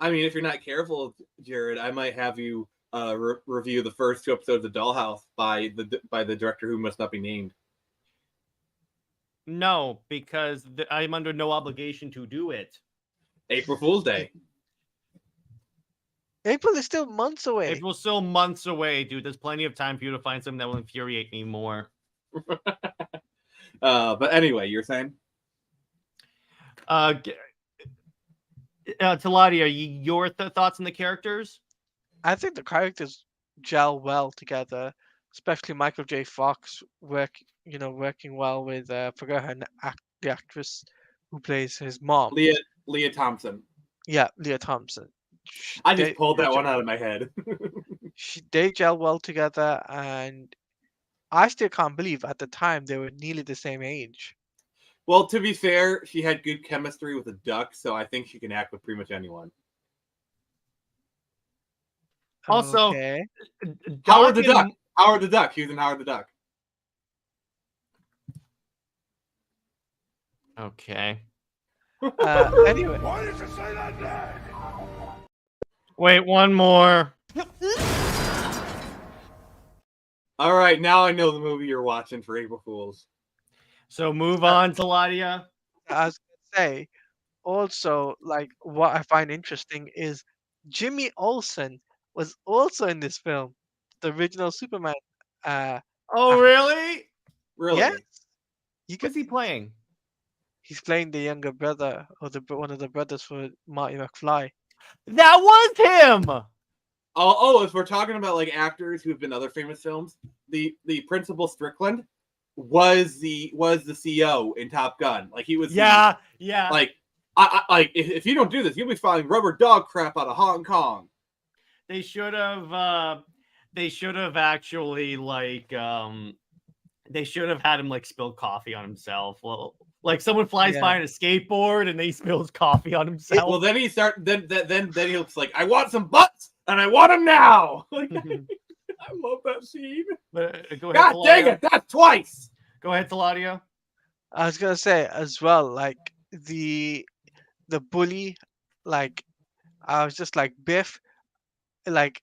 I mean, if you're not careful, Jared, I might have you review the first 2 episodes of Dollhouse by the director who must not be named. No, because I'm under no obligation to do it. April Fool's Day. April is still months away. April's still months away, dude. There's plenty of time for you to find something that will infuriate me more. But anyway, you're saying? Talati, are your thoughts on the characters? I think the characters gel well together, especially Michael J. Fox working well with forgot the actress who plays his mom. Leah Thompson. Yeah, Leah Thompson. I just pulled that one out of my head. They gel well together, and I still can't believe at the time they were nearly the same age. Well, to be fair, she had good chemistry with a duck, so I think she can act with pretty much anyone. Also, okay. Howard the Duck. Howard the Duck. He was in Howard the Duck. Okay. Anyway. Why did you say that name? Wait, one more. All right, now I know the movie you're watching for April Fools. So move on, Taladia. I was gonna say, also, like, what I find interesting is Jimmy Olsen was also in this film, the original Superman. Oh, really? Really? Yes. Who's he playing? He's playing the younger brother, or one of the brothers for Marty McFly. That was him. Oh, if we're talking about like actors who have been other famous films, the Principal Strickland was the CEO in Top Gun. Like he was. Yeah. Like I if you don't do this, you'll be filing rubber dog crap out of Hong Kong. They should have. They should have actually They should have had him like spill coffee on himself. Well, like someone flies by on a skateboard and they spills coffee on himself. Well, then he he looks like, I want some butts and I want them now. Like, I love that scene. But, go ahead, God Taladia. dang it, that's twice. Go ahead, Taladia. I was gonna say as well, like the bully, like I was just like Biff, like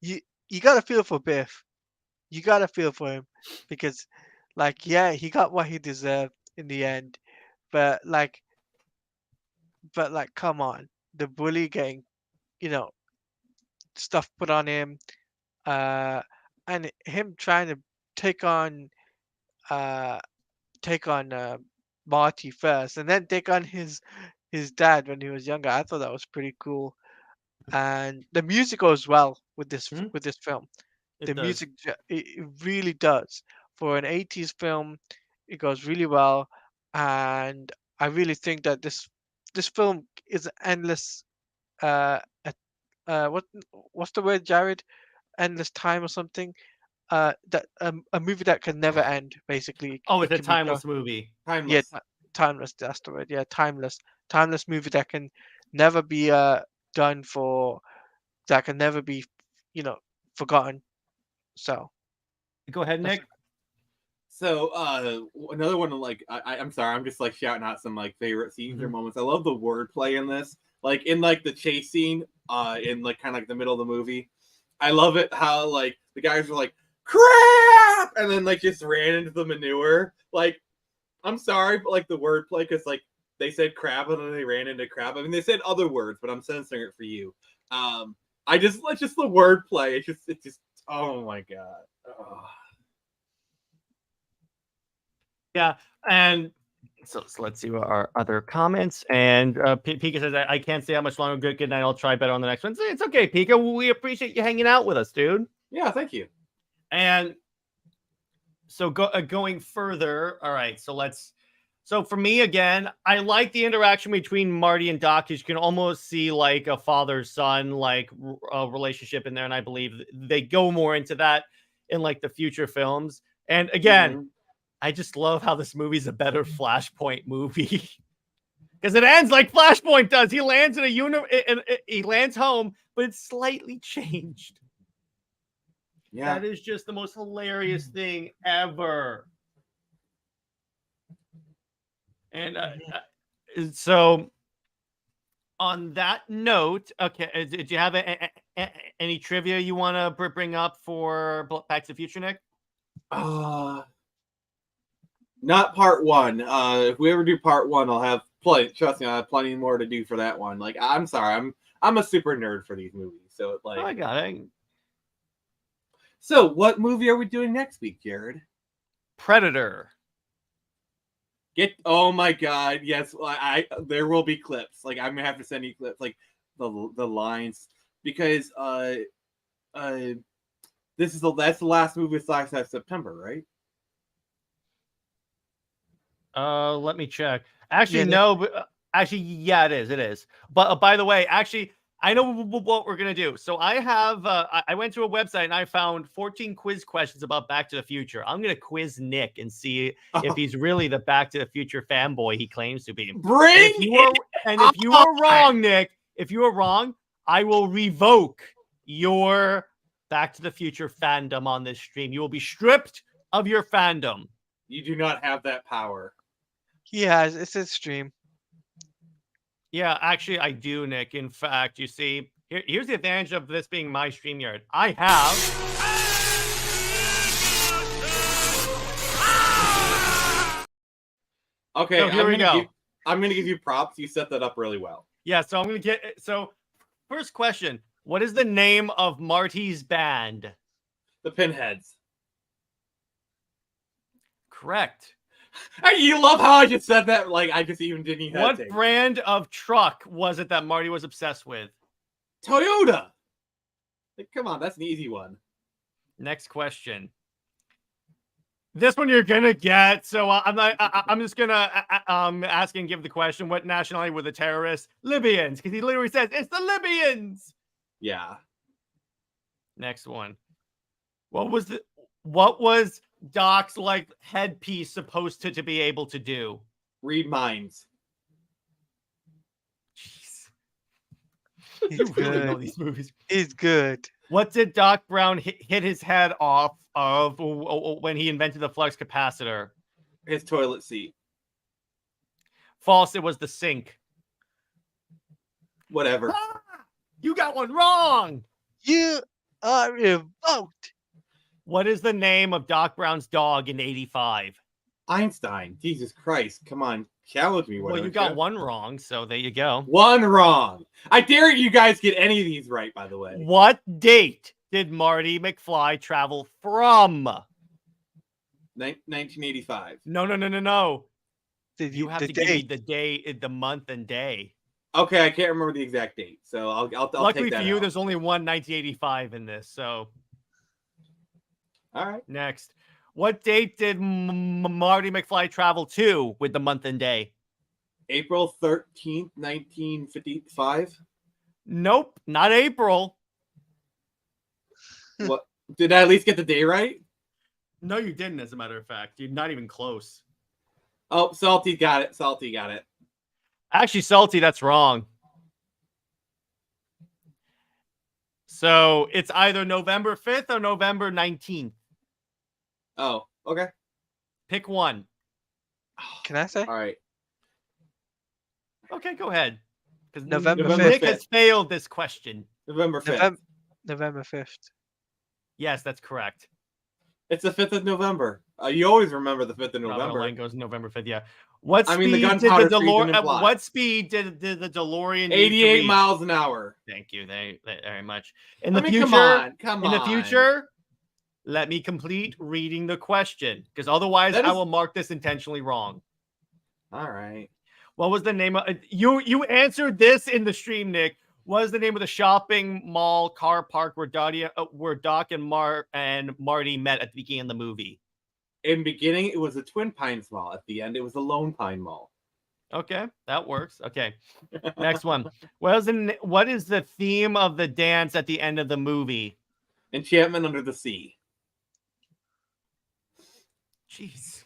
you gotta feel for Biff. You gotta feel for him because, like, yeah, he got what he deserved in the end, but like, come on, the bully getting, stuff put on him, and him trying to take on, Marty first, and then take on his dad when he was younger. I thought that was pretty cool, and the music goes well with this film. The music, it really does. For an 80s film, it goes really well, and I really think that this film is endless. What's the word, Jared? Endless time or something. That a movie that can never end, basically. Oh, it's a can be timeless movie. Timeless. Yeah, timeless. That's the word. Yeah, timeless. Timeless movie that can never be done for. That can never be, forgotten. So. Go ahead, Nick. So another one, like I'm sorry, I'm just like shouting out some like favorite scenes or moments. I love the wordplay in this. Like in like the chase scene, in like kind of like the middle of the movie. I love it how like the guys were like crap, and then like just ran into the manure. Like I'm sorry, but like the wordplay, because like they said crap and then they ran into crap. I mean they said other words, but I'm censoring it for you. It's just the wordplay. It's just oh my god. Oh. Yeah, and so let's see what our other comments. And Pika says, I can't stay how much longer. Good night. I'll try better on the next one. It's okay, Pika. We appreciate you hanging out with us, dude. Yeah, thank you. And so going further, all right, so for me, again, I like the interaction between Marty and Doc. You can almost see like a father-son like relationship in there, and I believe they go more into that in like the future films. And again, I just love how this movie's a better Flashpoint movie. Because it ends like Flashpoint does. He lands in he lands home, but it's slightly changed. Yeah. That is just the most hilarious thing ever. And so, on that note, okay, did you have any trivia you want to bring up for Back to the Future, Nick? Not part one. If we ever do part one, I'll have plenty. Trust me, I'll have plenty more to do for that one. Like, I'm sorry, I'm a super nerd for these movies. So like, I got it. So, what movie are we doing next week, Jared? Predator. Oh my god, yes. There will be clips. Like I'm gonna have to send you clips, like the lines, because that's the last movie slash September, right? Let me check. Actually, no, but actually, yeah, it is. But by the way, actually, I know what we're gonna do. So I have I went to a website and I found 14 quiz questions about Back to the Future. I'm gonna quiz Nick and see if he's really the Back to the Future fanboy he claims to be. If you are wrong, Nick, if you are wrong, I will revoke your Back to the Future fandom on this stream. You will be stripped of your fandom. You do not have that power. Yeah, it's his stream. Yeah, actually, I do, Nick. In fact, you see, here's the advantage of this being my StreamYard. I have... Okay, so here we go. I'm going to give you props. You set that up really well. Yeah, so I'm going to get... So, first question. What is the name of Marty's band? The Pinheads. Correct. You love how I just said that? Like, I just even didn't even hesitate. What brand of truck was it that Marty was obsessed with? Toyota. Like, come on, that's an easy one. Next question. This one you're gonna get. So I'm just gonna ask and give the question. What nationality were the terrorists? Libyans, because he literally says it's the Libyans. Yeah. Next one. What was Doc's like headpiece supposed to be able to do? Read minds. Jeez. He's You good. really know these movies. He's good. What did Doc Brown hit his head off of when he invented the flux capacitor? His toilet seat. False. It was the sink. Whatever. Ah, you got one wrong. You are revoked. What is the name of Doc Brown's dog in 85? Einstein. Jesus Christ. Come on. Challenge me. Well, you got one wrong, so there you go. One wrong. I dare you guys get any of these right, by the way. What date did Marty McFly travel from? 1985. No. You have to give me date. the day, the month, and day. Okay, I can't remember the exact date, so I'll Luckily take that for you, out. there's only one 1985 in this, so... All right. Next. What date did Marty McFly travel to with the month and day? April 13th, 1955. Nope, not April. What? Did I at least get the day right? No, you didn't, as a matter of fact. You're not even close. Oh, Salty got it. Salty got it. Actually, Salty, that's wrong. So it's either November 5th or November 19th. Oh, okay. Pick one. Can I say? All right. Okay, go ahead. Because November Nick 5th. has failed this question. November 5th. November 5th. Yes, that's correct. It's the 5th of November. You always remember the 5th of Robert November. Line goes November 5th. Yeah. What I speed mean, the did the gunpowder treason DeLorean? At implies. what speed did the DeLorean? need to 88 reach? miles an hour. Thank you very much. In I the mean, future, come in the on. future, let me complete reading the question, because otherwise That I is- will mark this intentionally wrong. All right. What was the name of you answered this in the stream, Nick? What was the name of the shopping mall car park where Doc and Marty met at the beginning of the movie? In beginning, it was a Twin Pines Mall. At the end, it was a Lone Pine Mall. Okay, that works. Okay, next one. What is the theme of the dance at the end of the movie? Enchantment Under the Sea. Jeez.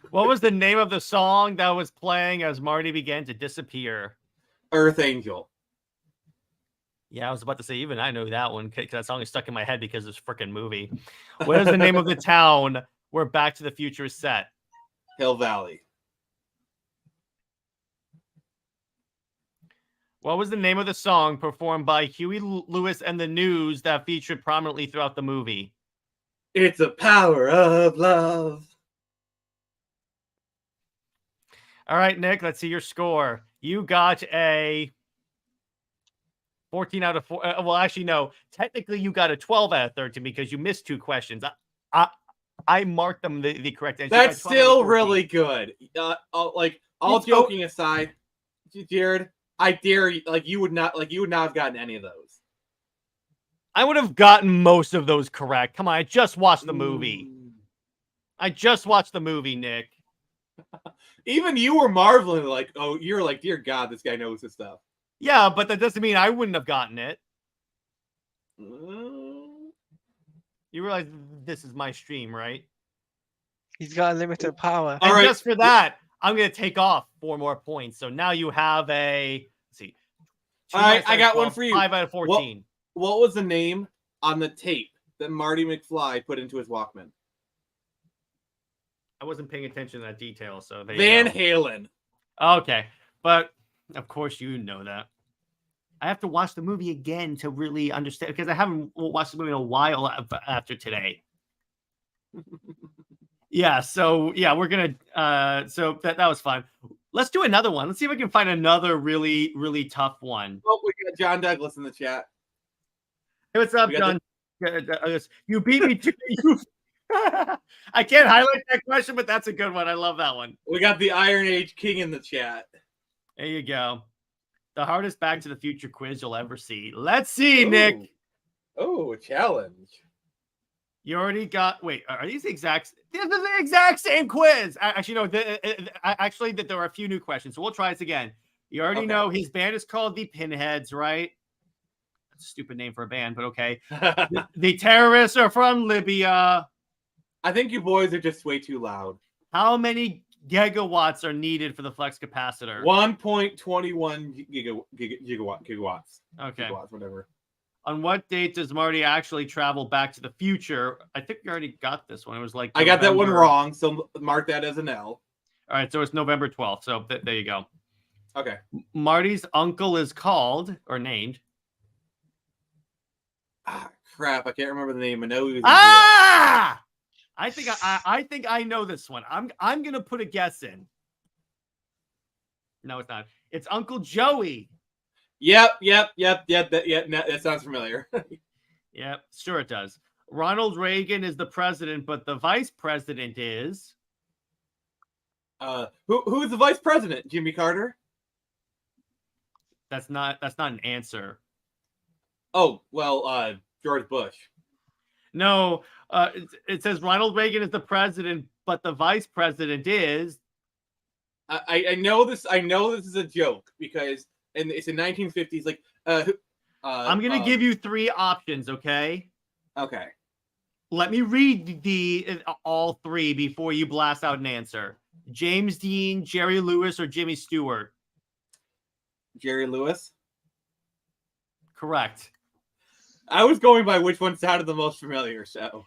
What was the name of the song that was playing as Marty began to disappear? Earth Angel. Yeah, I was about to say, even I know that one because that song is stuck in my head because of this freaking movie. What is the name of the town where Back to the Future is set? Hill Valley. What was the name of the song performed by Huey Lewis and the News that featured prominently throughout the movie? It's a power of love. All right, Nick, let's see your score. You got a 14 out of 4. Well, actually, no. Technically, you got a 12 out of 13 because you missed 2 questions. I marked them the correct answer. That's still really good. All joking aside, Jared, I dare you. You would not have gotten any of those. I would have gotten most of those correct. Come on, I just watched the movie. I just watched the movie, Nick. Even you were marveling, like, oh, you're like, dear God, this guy knows his stuff. Yeah, but that doesn't mean I wouldn't have gotten it. Mm. You realize this is my stream, right? He's got unlimited power. And All right. just for that, I'm going to take off 4 more points. So now you have let's see. All right, I got one for you. 5 out of 14. What was the name on the tape that Marty McFly put into his Walkman? I wasn't paying attention to that detail, so there Van you go. Halen. Okay, but of course you know that. I have to watch the movie again to really understand because I haven't watched the movie in a while after today. Yeah, so yeah, we're gonna. So that was fun. Let's do another one. Let's see if I can find another really, really tough one. Oh, we got John Douglas in the chat. Hey, what's up, We got John? You beat me to you. I can't highlight that question, but that's a good one. I love that one. We got the Iron Age King in the chat. There you go. The hardest Back to the Future quiz you'll ever see. Let's see, Nick. Oh, a challenge. You already got. Wait, are these the exact? This is the exact same quiz. Actually, no. Actually, that there are a few new questions, so we'll try this again. You already know his band is called the Pinheads, right? That's a stupid name for a band, but okay. The terrorists are from Libya. I think you boys are just way too loud. How many gigawatts are needed for the flex capacitor? 1.21 gigawatts. Okay. Gigawatts, whatever. On what date does Marty actually travel back to the future? I think we already got this one. It was like I got that one November- wrong, so mark that as an L. All right, so it's November 12th. So there you go. Okay. Marty's uncle is called or named. Ah, crap! I can't remember the name. I know he was. Ah! I think I know this one. I'm gonna put a guess in. No, it's not. It's Uncle Joey. Yep. That sounds familiar. Yep, sure it does. Ronald Reagan is the president, but the vice president is. Who is the vice president? Jimmy Carter. That's not an answer. Oh well, George Bush. No, it says Ronald Reagan is the president, but the vice president is. I know this. I know this is a joke because it's in 1950s. Like, I'm gonna give you 3 options, okay? Okay. Let me read all 3 before you blast out an answer. James Dean, Jerry Lewis, or Jimmy Stewart? Jerry Lewis. Correct. I was going by which one sounded the most familiar. So,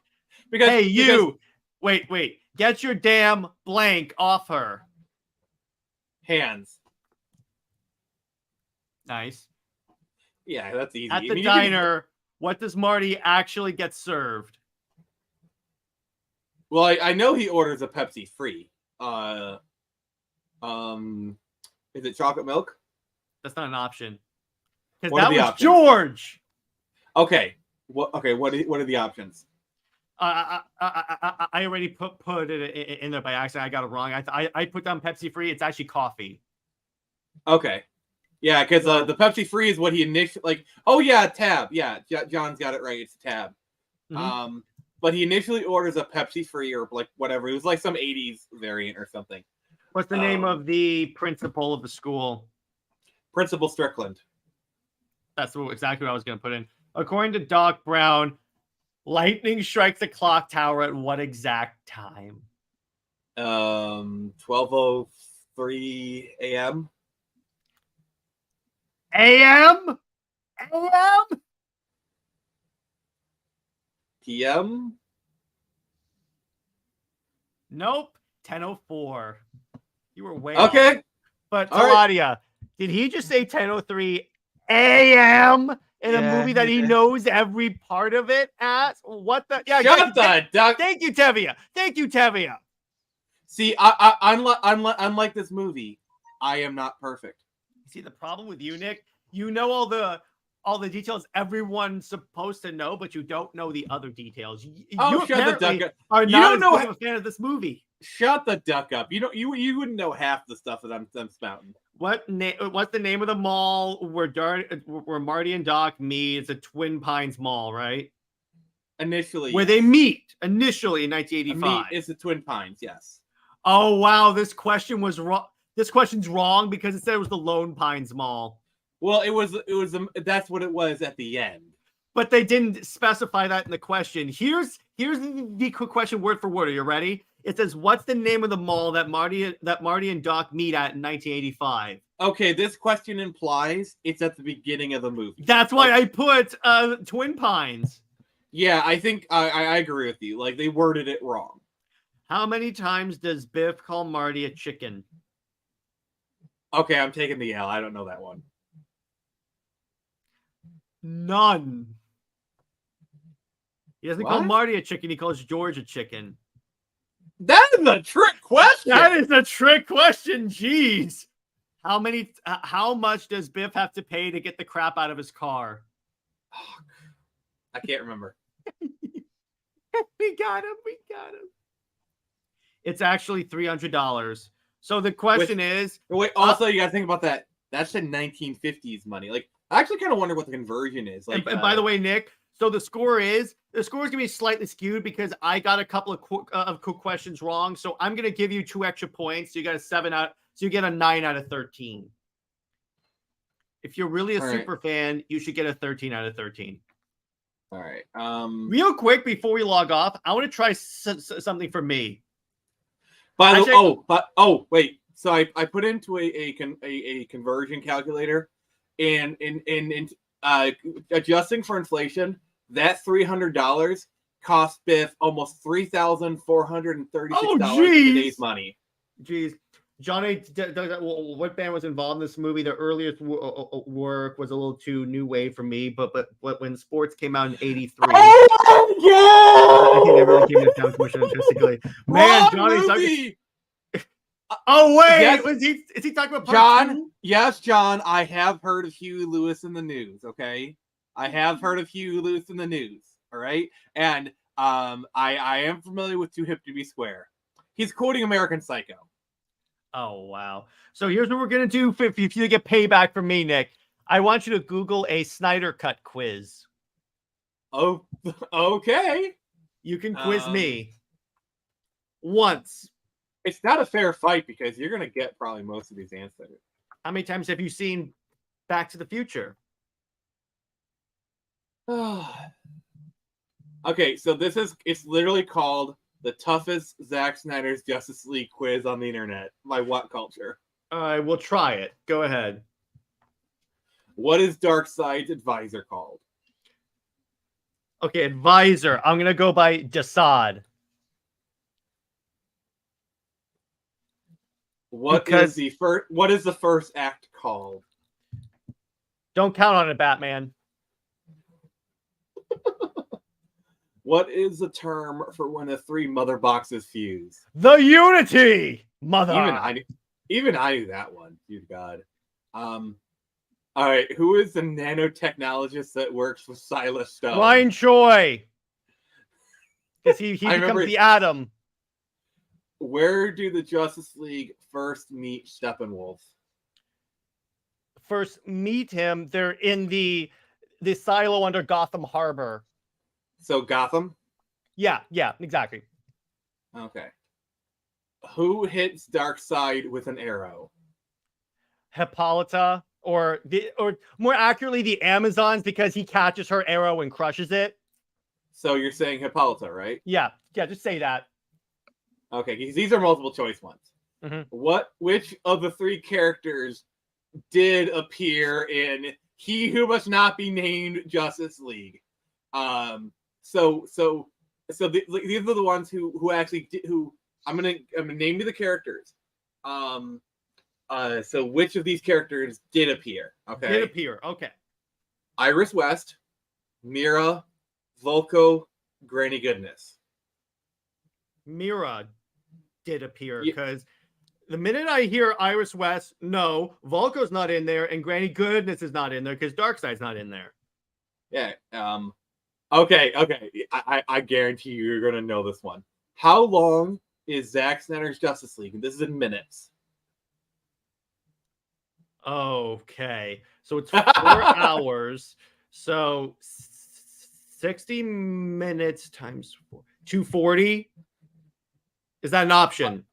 because Hey, you. Wait. Get your damn blank off her. Hands. Nice. Yeah, that's easy. At I the mean, you can- diner, what does Marty actually get served? Well, I know he orders a Pepsi free. Is it chocolate milk? That's not an option. Because What are that the was options? George. Okay. What are the options? I already put it in there by accident. I got it wrong. I put down Pepsi free. It's actually coffee. Okay. Yeah, because the Pepsi free is what he initially like. Oh yeah, tab. Yeah, John's got it right. It's a tab. Mhm. But he initially orders a Pepsi free or like whatever. It was like some '80s variant or something. What's the name of the principal of the school? Principal Strickland. That's exactly what I was going to put in. According to Doc Brown, lightning strikes the clock tower at what exact time? 12:03 a.m. A.M. A.M. p.m. Nope. 10:04. You were way Okay. off. But All right. Taladia, did he just say 10:03 a.m. in a Yeah, movie that he he did. knows every part of it as? What the? Yeah. Shut the duck. Thank you, Tevia. Thank you, Tevia. See, unlike this movie, I am not perfect. See, the problem with you, Nick, you know all the details everyone's supposed to know, but you don't know the other details. You Oh, shut the apparently duck up. are You not don't as know big of a fan of this movie. Shut the duck up. You wouldn't know half the stuff that I'm spouting. What's the name of the mall where Marty and Doc meet? It's a Twin Pines Mall, right? Initially, Where yes. they meet initially in 1985. It's the Twin Pines, yes. Oh wow, this question was wrong. This question's wrong because it said it was the Lone Pines Mall, Well, it was that's what it was at the end. but they didn't specify that in the question. Here's the quick question, word for word. Are you ready? It says, "What's the name of the mall that Marty and Doc meet at in 1985?" Okay, this question implies it's at the beginning of the movie. That's why I put Twin Pines. Yeah, I think I agree with you. Like they worded it wrong. How many times does Biff call Marty a chicken? Okay, I'm taking the L. I don't know that one. None. He doesn't call What? Marty a chicken. He calls George a chicken. That is a trick question. That is a trick question. Jeez. How much does Biff have to pay to get the crap out of his car? I can't remember. We got him. It's actually $300. So the question is, Wait, also you gotta think about that. That's the 1950s money. Like, I actually kind of wonder what the conversion is. Like, and by the way, Nick, so the score is gonna be slightly skewed because I got a couple of quick questions wrong. So I'm gonna give you 2 extra points. So you got so you get a 9 out of 13. If you're really a All right. super fan, you should get a 13 out of 13. all right. Real quick before we log off, I want to try something for me. By the Actually- wait. So I put into a conversion calculator, and adjusting for inflation, that $300 cost Biff almost $3,436 in today's money. Jeez. Johnny, what band was involved in this movie? The earliest work was a little too new wave for me, but when sports came out in '83, I think they really came to town commercial artistically. Man, Wrong Johnny's movie! oh wait, Yes. is he talking about part John, 2? yes, John, I have heard of Huey Lewis in the news, okay? I have heard of Huey Lewis in the news, all right? And I am familiar with Too Hip to Be Square. He's quoting American Psycho. Oh wow! So here's what we're gonna do if you get payback from me, Nick. I want you to Google a Snyder Cut quiz. Oh, okay. You can quiz me once. It's not a fair fight because you're going to get probably most of these answers. How many times have you seen Back to the Future? Okay, so it's literally called the toughest Zack Snyder's Justice League quiz on the internet by What Culture. All right, we'll try it. Go ahead. What is Darkseid's advisor called? Okay, advisor. I'm gonna go by Desaad. What is the first act called? Don't count on it, Batman. What is the term for when the three mother boxes fuse? The Unity, mother. Even I knew that one. Dear God. All right. Who is the nanotechnologist that works with Silas Stone? Ryan Choi. Because he becomes the Atom. Where do the Justice League first meet Steppenwolf? First meet him, they're in the silo under Gotham Harbor. So Gotham? Yeah, exactly. Okay. Who hits Darkseid with an arrow? Hippolyta, or more accurately, the Amazons, because he catches her arrow and crushes it. So you're saying Hippolyta, right? Yeah, just say that. Okay, because these are multiple choice ones. Mm-hmm. Which of the three characters did appear in He Who Must Not Be Named Justice League? So these are the ones who actually who I'm gonna name you the characters. So which of these characters did appear? Okay. Iris West, Mira, Volko, Granny Goodness. Mira did appear, because the minute I hear Iris West, no, Volko's not in there, and Granny Goodness is not in there because Darkseid's not in there. Yeah. Okay. I guarantee you're gonna know this one. How long is Zack Snyder's Justice League? And this is in minutes. Okay, so it's 4 hours. So 60 minutes times 4, 240. Is that an option?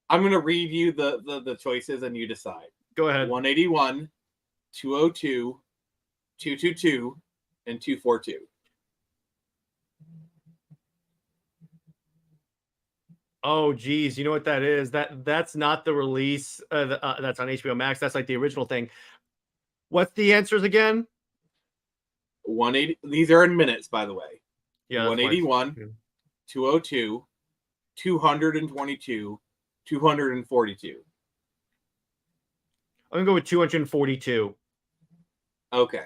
I'm gonna read you the choices and you decide. Go ahead. 181, 202, 222, and 242. Oh, geez, you know what that is? That's not the release that's on HBO Max. That's like the original thing. What's the answers again? 180. These are in minutes, by the way. Yeah, 181, 202, 222, 242. I'm gonna go with 242. Okay.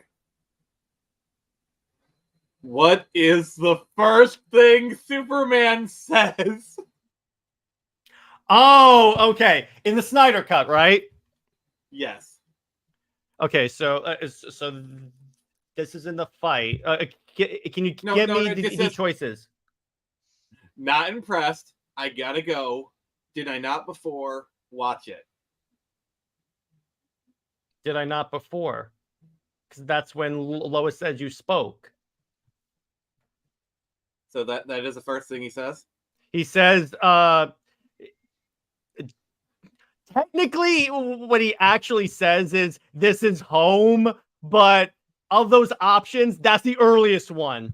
What is the first thing Superman says? Oh, okay. In the Snyder Cut, right? Yes. Okay, so this is in the fight. Can you get me the choices? Not impressed. I gotta go. Did I not before? Watch it. Did I not before? Because that's when Lois says you spoke. So that is the first thing he says? He says, technically, what he actually says is, this is home, but of those options, that's the earliest one.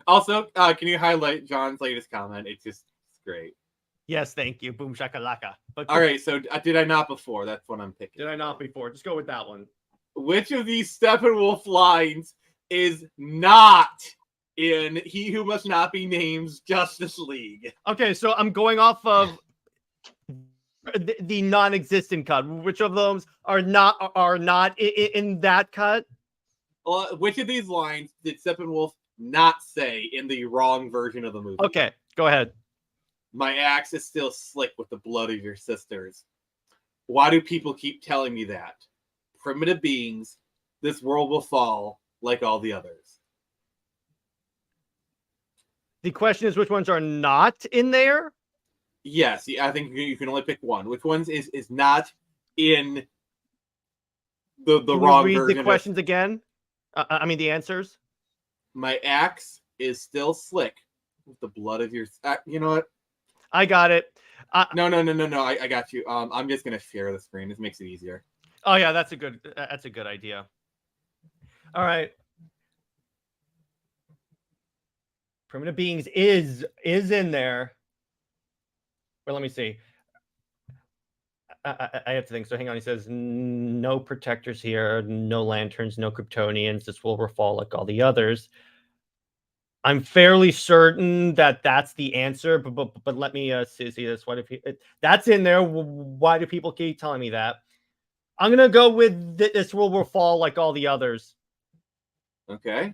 Also, can you highlight John's latest comment? It's great. Yes, thank you. Boom shakalaka. But all right, so did I not before? That's what I'm picking. Did I not before? Just go with that one. Which of these Steppenwolf lines is not in He Who Must Not Be Named Justice League? Okay, so I'm going off of the non-existent cut. Which of those are not in that cut? Which of these lines did Steppenwolf not say in the wrong version of the movie? Okay, go ahead. My axe is still slick with the blood of your sisters. Why do people keep telling me that? Primitive beings, this world will fall like all the others. The question is, which ones are not in there? Yes, I think you can only pick one. Which ones is not in the wrong version? Read the questions again. I mean the answers. My axe is still slick with the blood of your. You know what? I got it. No. I got you. I'm just gonna share the screen. This makes it easier. Oh yeah, that's a good idea. All right. Primitive beings is in there. Well, let me see. I have to think. So hang on. He says no protectors here, no lanterns, no Kryptonians. This will fall like all the others. I'm fairly certain that that's the answer, but let me see this. What if that's in there? Why do people keep telling me that? I'm gonna go with this rule will fall like all the others. Okay.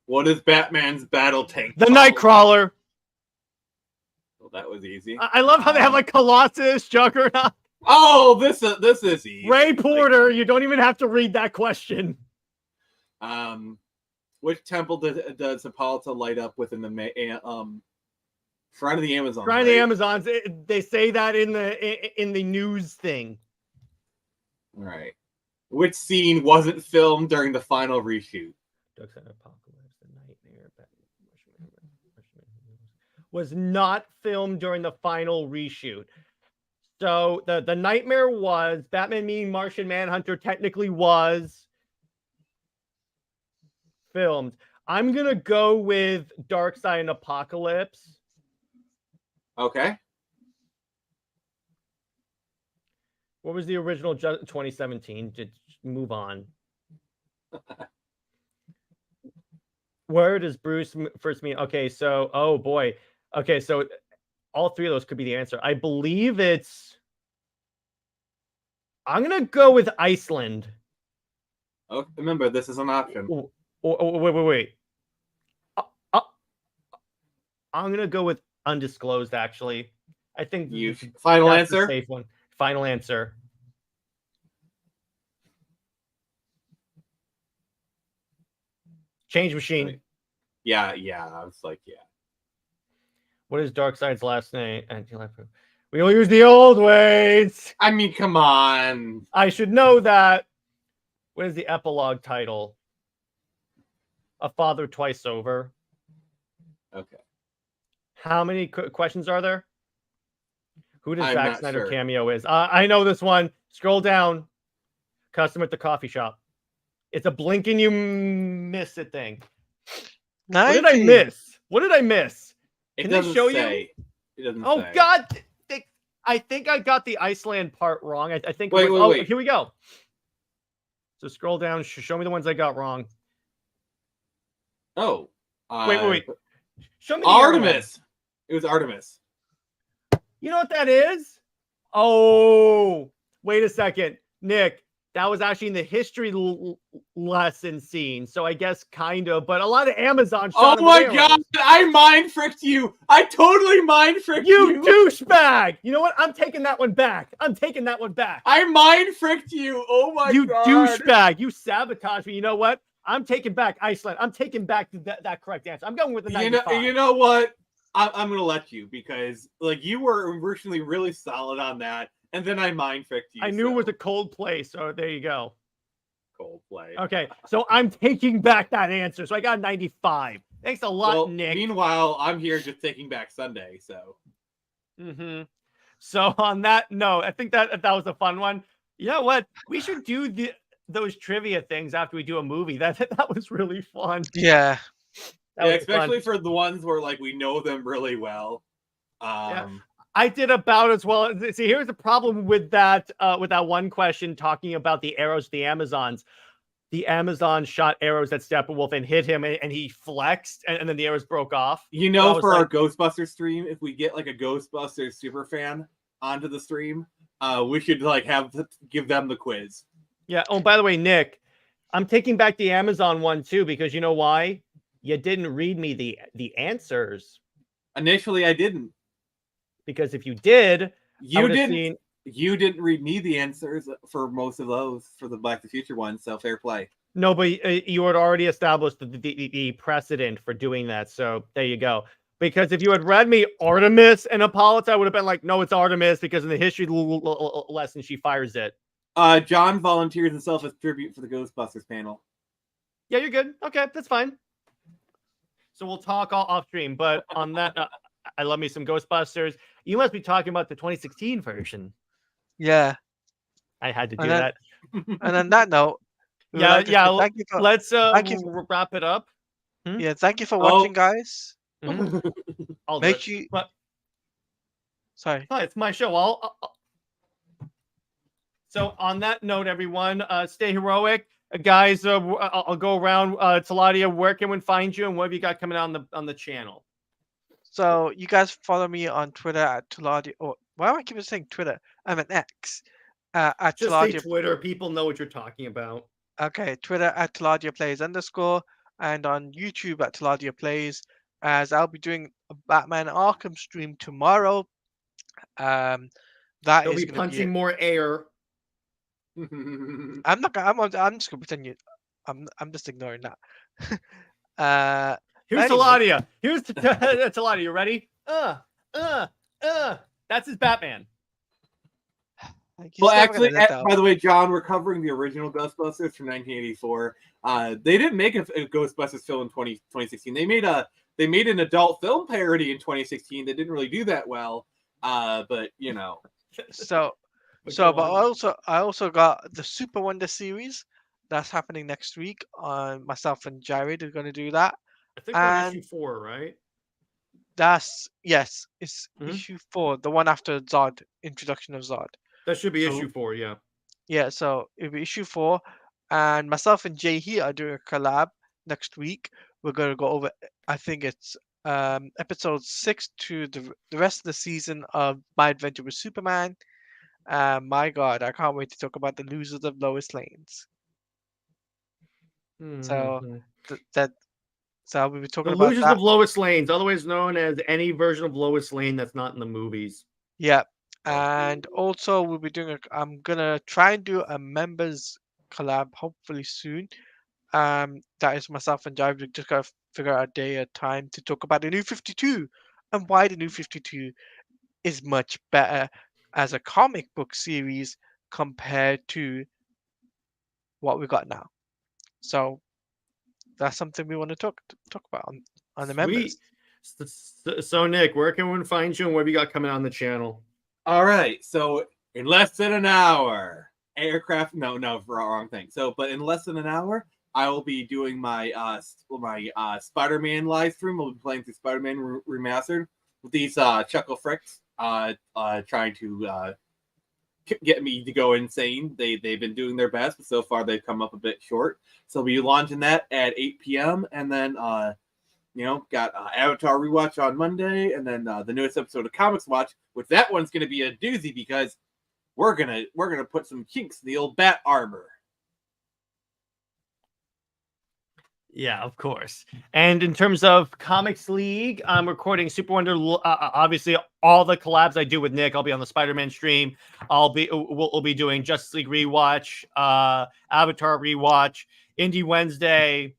What is Batman's battle tank? The called? Nightcrawler. Well, that was easy. I love how they have like Colossus, Juggernaut. Oh, this is easy. Ray Porter. You don't even have to read that question. Which temple does Hippolyta light up within the Shrine of the Amazons? Shrine of the Amazons. They say that in the news thing. All right. Which scene wasn't filmed during the final reshoot? Apocalypse, the Nightmare, was not filmed during the final reshoot. So the Nightmare was Batman meeting Martian Manhunter technically was filmed. I'm gonna go with Darkseid and Apocalypse. Okay. What was the original 2017? Just move on. Where does Bruce first meet? Okay, so oh boy. Okay, so all three of those could be the answer. I believe it's. I'm gonna go with Iceland. Oh, remember, this is an option. Wait. I'm gonna go with undisclosed. Actually, I think You final that's answer. a safe one. Final answer. Change machine. Yeah. I was like, yeah. What is Darkseid's last name? We will use the old ways. I mean, come on. I should know that. What is the epilogue title? A Father Twice Over. Okay. How many questions are there? Who does I'm Zack not Snyder sure. cameo is? I know this one. Scroll down. Customer at the coffee shop. It's a blink and you miss it thing. What did I miss? What did I miss? It Can doesn't they show say. you? It doesn't Oh say. God! I think I got the Iceland part wrong. I think. Wait. Here we go. So scroll down. Show me the ones I got wrong. Oh. Wait. Show me the other one. Artemis. It was Artemis. You know what that is? Oh, wait a second, Nick. That was actually in the history lesson scene. So I guess kind of, but a lot of Amazon. Oh my God! I mind fricked you. I totally mind fricked you. You douchebag! You know what? I'm taking that one back. I mind fricked you. Oh my You God! douchebag! You sabotaged me. You know what? I'm taking back Iceland. I'm taking back that correct answer. I'm going with the 95. You know what? I'm gonna let you because like you were originally really solid on that, and then I mind fricked you. I knew it was a cold play, so there you go. cold play. Okay, so I'm taking back that answer. So I got 95. Thanks a lot, Well, Nick. meanwhile, I'm here just taking back Sunday. So. So on that note, I think that was a fun one. You know what? We should do those trivia things after we do a movie. That was really fun. Yeah. That was especially fun. for the ones where like we know them really well. I did about as well. See, here's the problem with that one question talking about the arrows of the Amazons. The Amazon shot arrows at Steppenwolf and hit him, and he flexed, and then the arrows broke off. You know, So for our like, Ghostbusters stream, if we get like a Ghostbusters super fan onto the stream, we should like give them the quiz. yeah. Oh, by the way, Nick, I'm taking back the Amazon one too because you know why? You didn't read me the answers. Initially, I didn't. Because if you did, You didn't. You didn't read me the answers for most of those for the Back to the Future ones. So fair play. No, but you had already established the precedent for doing that. So there you go. Because if you had read me Artemis and Hippolyta, I would have been like, no, it's Artemis because in the history lesson she fires it. John volunteers himself as tribute for the Ghostbusters panel. Yeah, you're good. Okay, that's fine. So we'll talk all off stream. But on that, I love me some Ghostbusters. You must be talking about the 2016 version. Yeah. I had to do And then- that. And on that note, we would Yeah, like to say yeah. Thank you for, Let's thank you wrap it up. yeah, thank you for watching, guys. I'll do Make it. sure. But- Sorry. Hi, it's my show. So on that note, everyone, stay heroic. guys, I'll go around. Taladia, where can one find you, and what have you got coming out on the channel? So you guys follow me on Twitter at Taladia. Or why am I keep saying Twitter? I'm an X. At Just say Taladia. Twitter. People know what you're talking about. Okay, Twitter at Taladia Plays _ and on YouTube at Taladia Plays. As I'll be doing a Batman Arkham stream tomorrow. That They'll is be going to be punching it. more air. I'm not. I'm just gonna pretend you. I'm just ignoring that. Here's anyway. Taladia. Here's Taladia. You ready? That's his Batman. Well, actually, by the way, John, we're covering the original Ghostbusters from 1984. They didn't make a Ghostbusters film in 2016. They made an adult film parody in 2016 that didn't really do that well. But you know. But I also got the Super Wonder series that's happening next week. On myself and Jared are going to do that. I think we're on issue 4, right? It's issue 4, the one after Zod, introduction of Zod. That should be issue 4, yeah. Yeah, so it'll be issue 4, and myself and Jay here are doing a collab next week. We're going to go over, I think it's episode 6 to the rest of the season of My Adventure with Superman. My God, I can't wait to talk about the losers of Lois Lanes. So So we'll be talking about Illusions that. of Lois Lanes, otherwise known as any version of Lois Lane that's not in the movies. Yeah, and also we'll be doing I'm gonna try and do a members collab hopefully soon. That is myself and Jive. We just gotta figure out a day, a time to talk about the New 52 and why the New 52 is much better as a comic book series compared to what we got now. So that's something we want to talk about on the members. So Nick, where can one find you and what have you got coming on the channel? All right, so in less than an hour, wrong thing. But in less than an hour, I will be doing my Spider-Man live stream. We'll be playing through Spider-Man Remastered with these Chuckle Fricks trying to get me to go insane. They've been doing their best, but so far they've come up a bit short. So we'll be launching that at 8 p.m. and then got Avatar rewatch on Monday, and then the newest episode of Comics Watch, which that one's going to be a doozy because we're gonna put some kinks in the old bat armor. Yeah, of course. And in terms of Comics League, I'm recording Super Wonder. Obviously, all the collabs I do with Nick, I'll be on the Spider-Man stream. We'll be doing Justice League rewatch, Avatar rewatch, Indie Wednesday,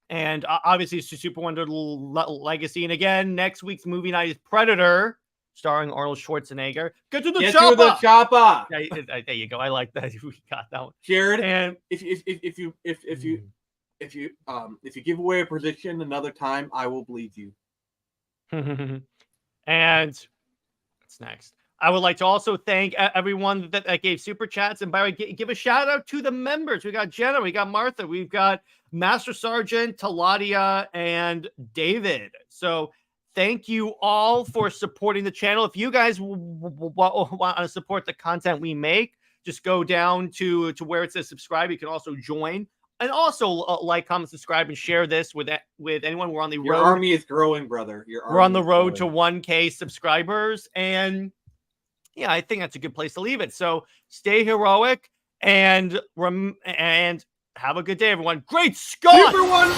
and obviously it's Super Wonder Legacy. And again, next week's movie night is Predator, starring Arnold Schwarzenegger. Get to the chopper. Yeah, there you go. I like that. We got that one, Jared. And if you give away a prediction another time, I will bleed you. And what's next? I would like to also thank everyone that gave super chats. And by the way, give a shout out to the members. We got Jenna, we got Martha, we've got Master Sergeant, Taladia, and David. So thank you all for supporting the channel. If you guys want to support the content we make, just go down to where it says subscribe. You can also join. And also like, comment, subscribe, and share this with anyone. We're on the road. Your army is growing, brother. We're on the road to 1K subscribers. And yeah, I think that's a good place to leave it. So stay heroic and have a good day, everyone. Great Scott! Everyone!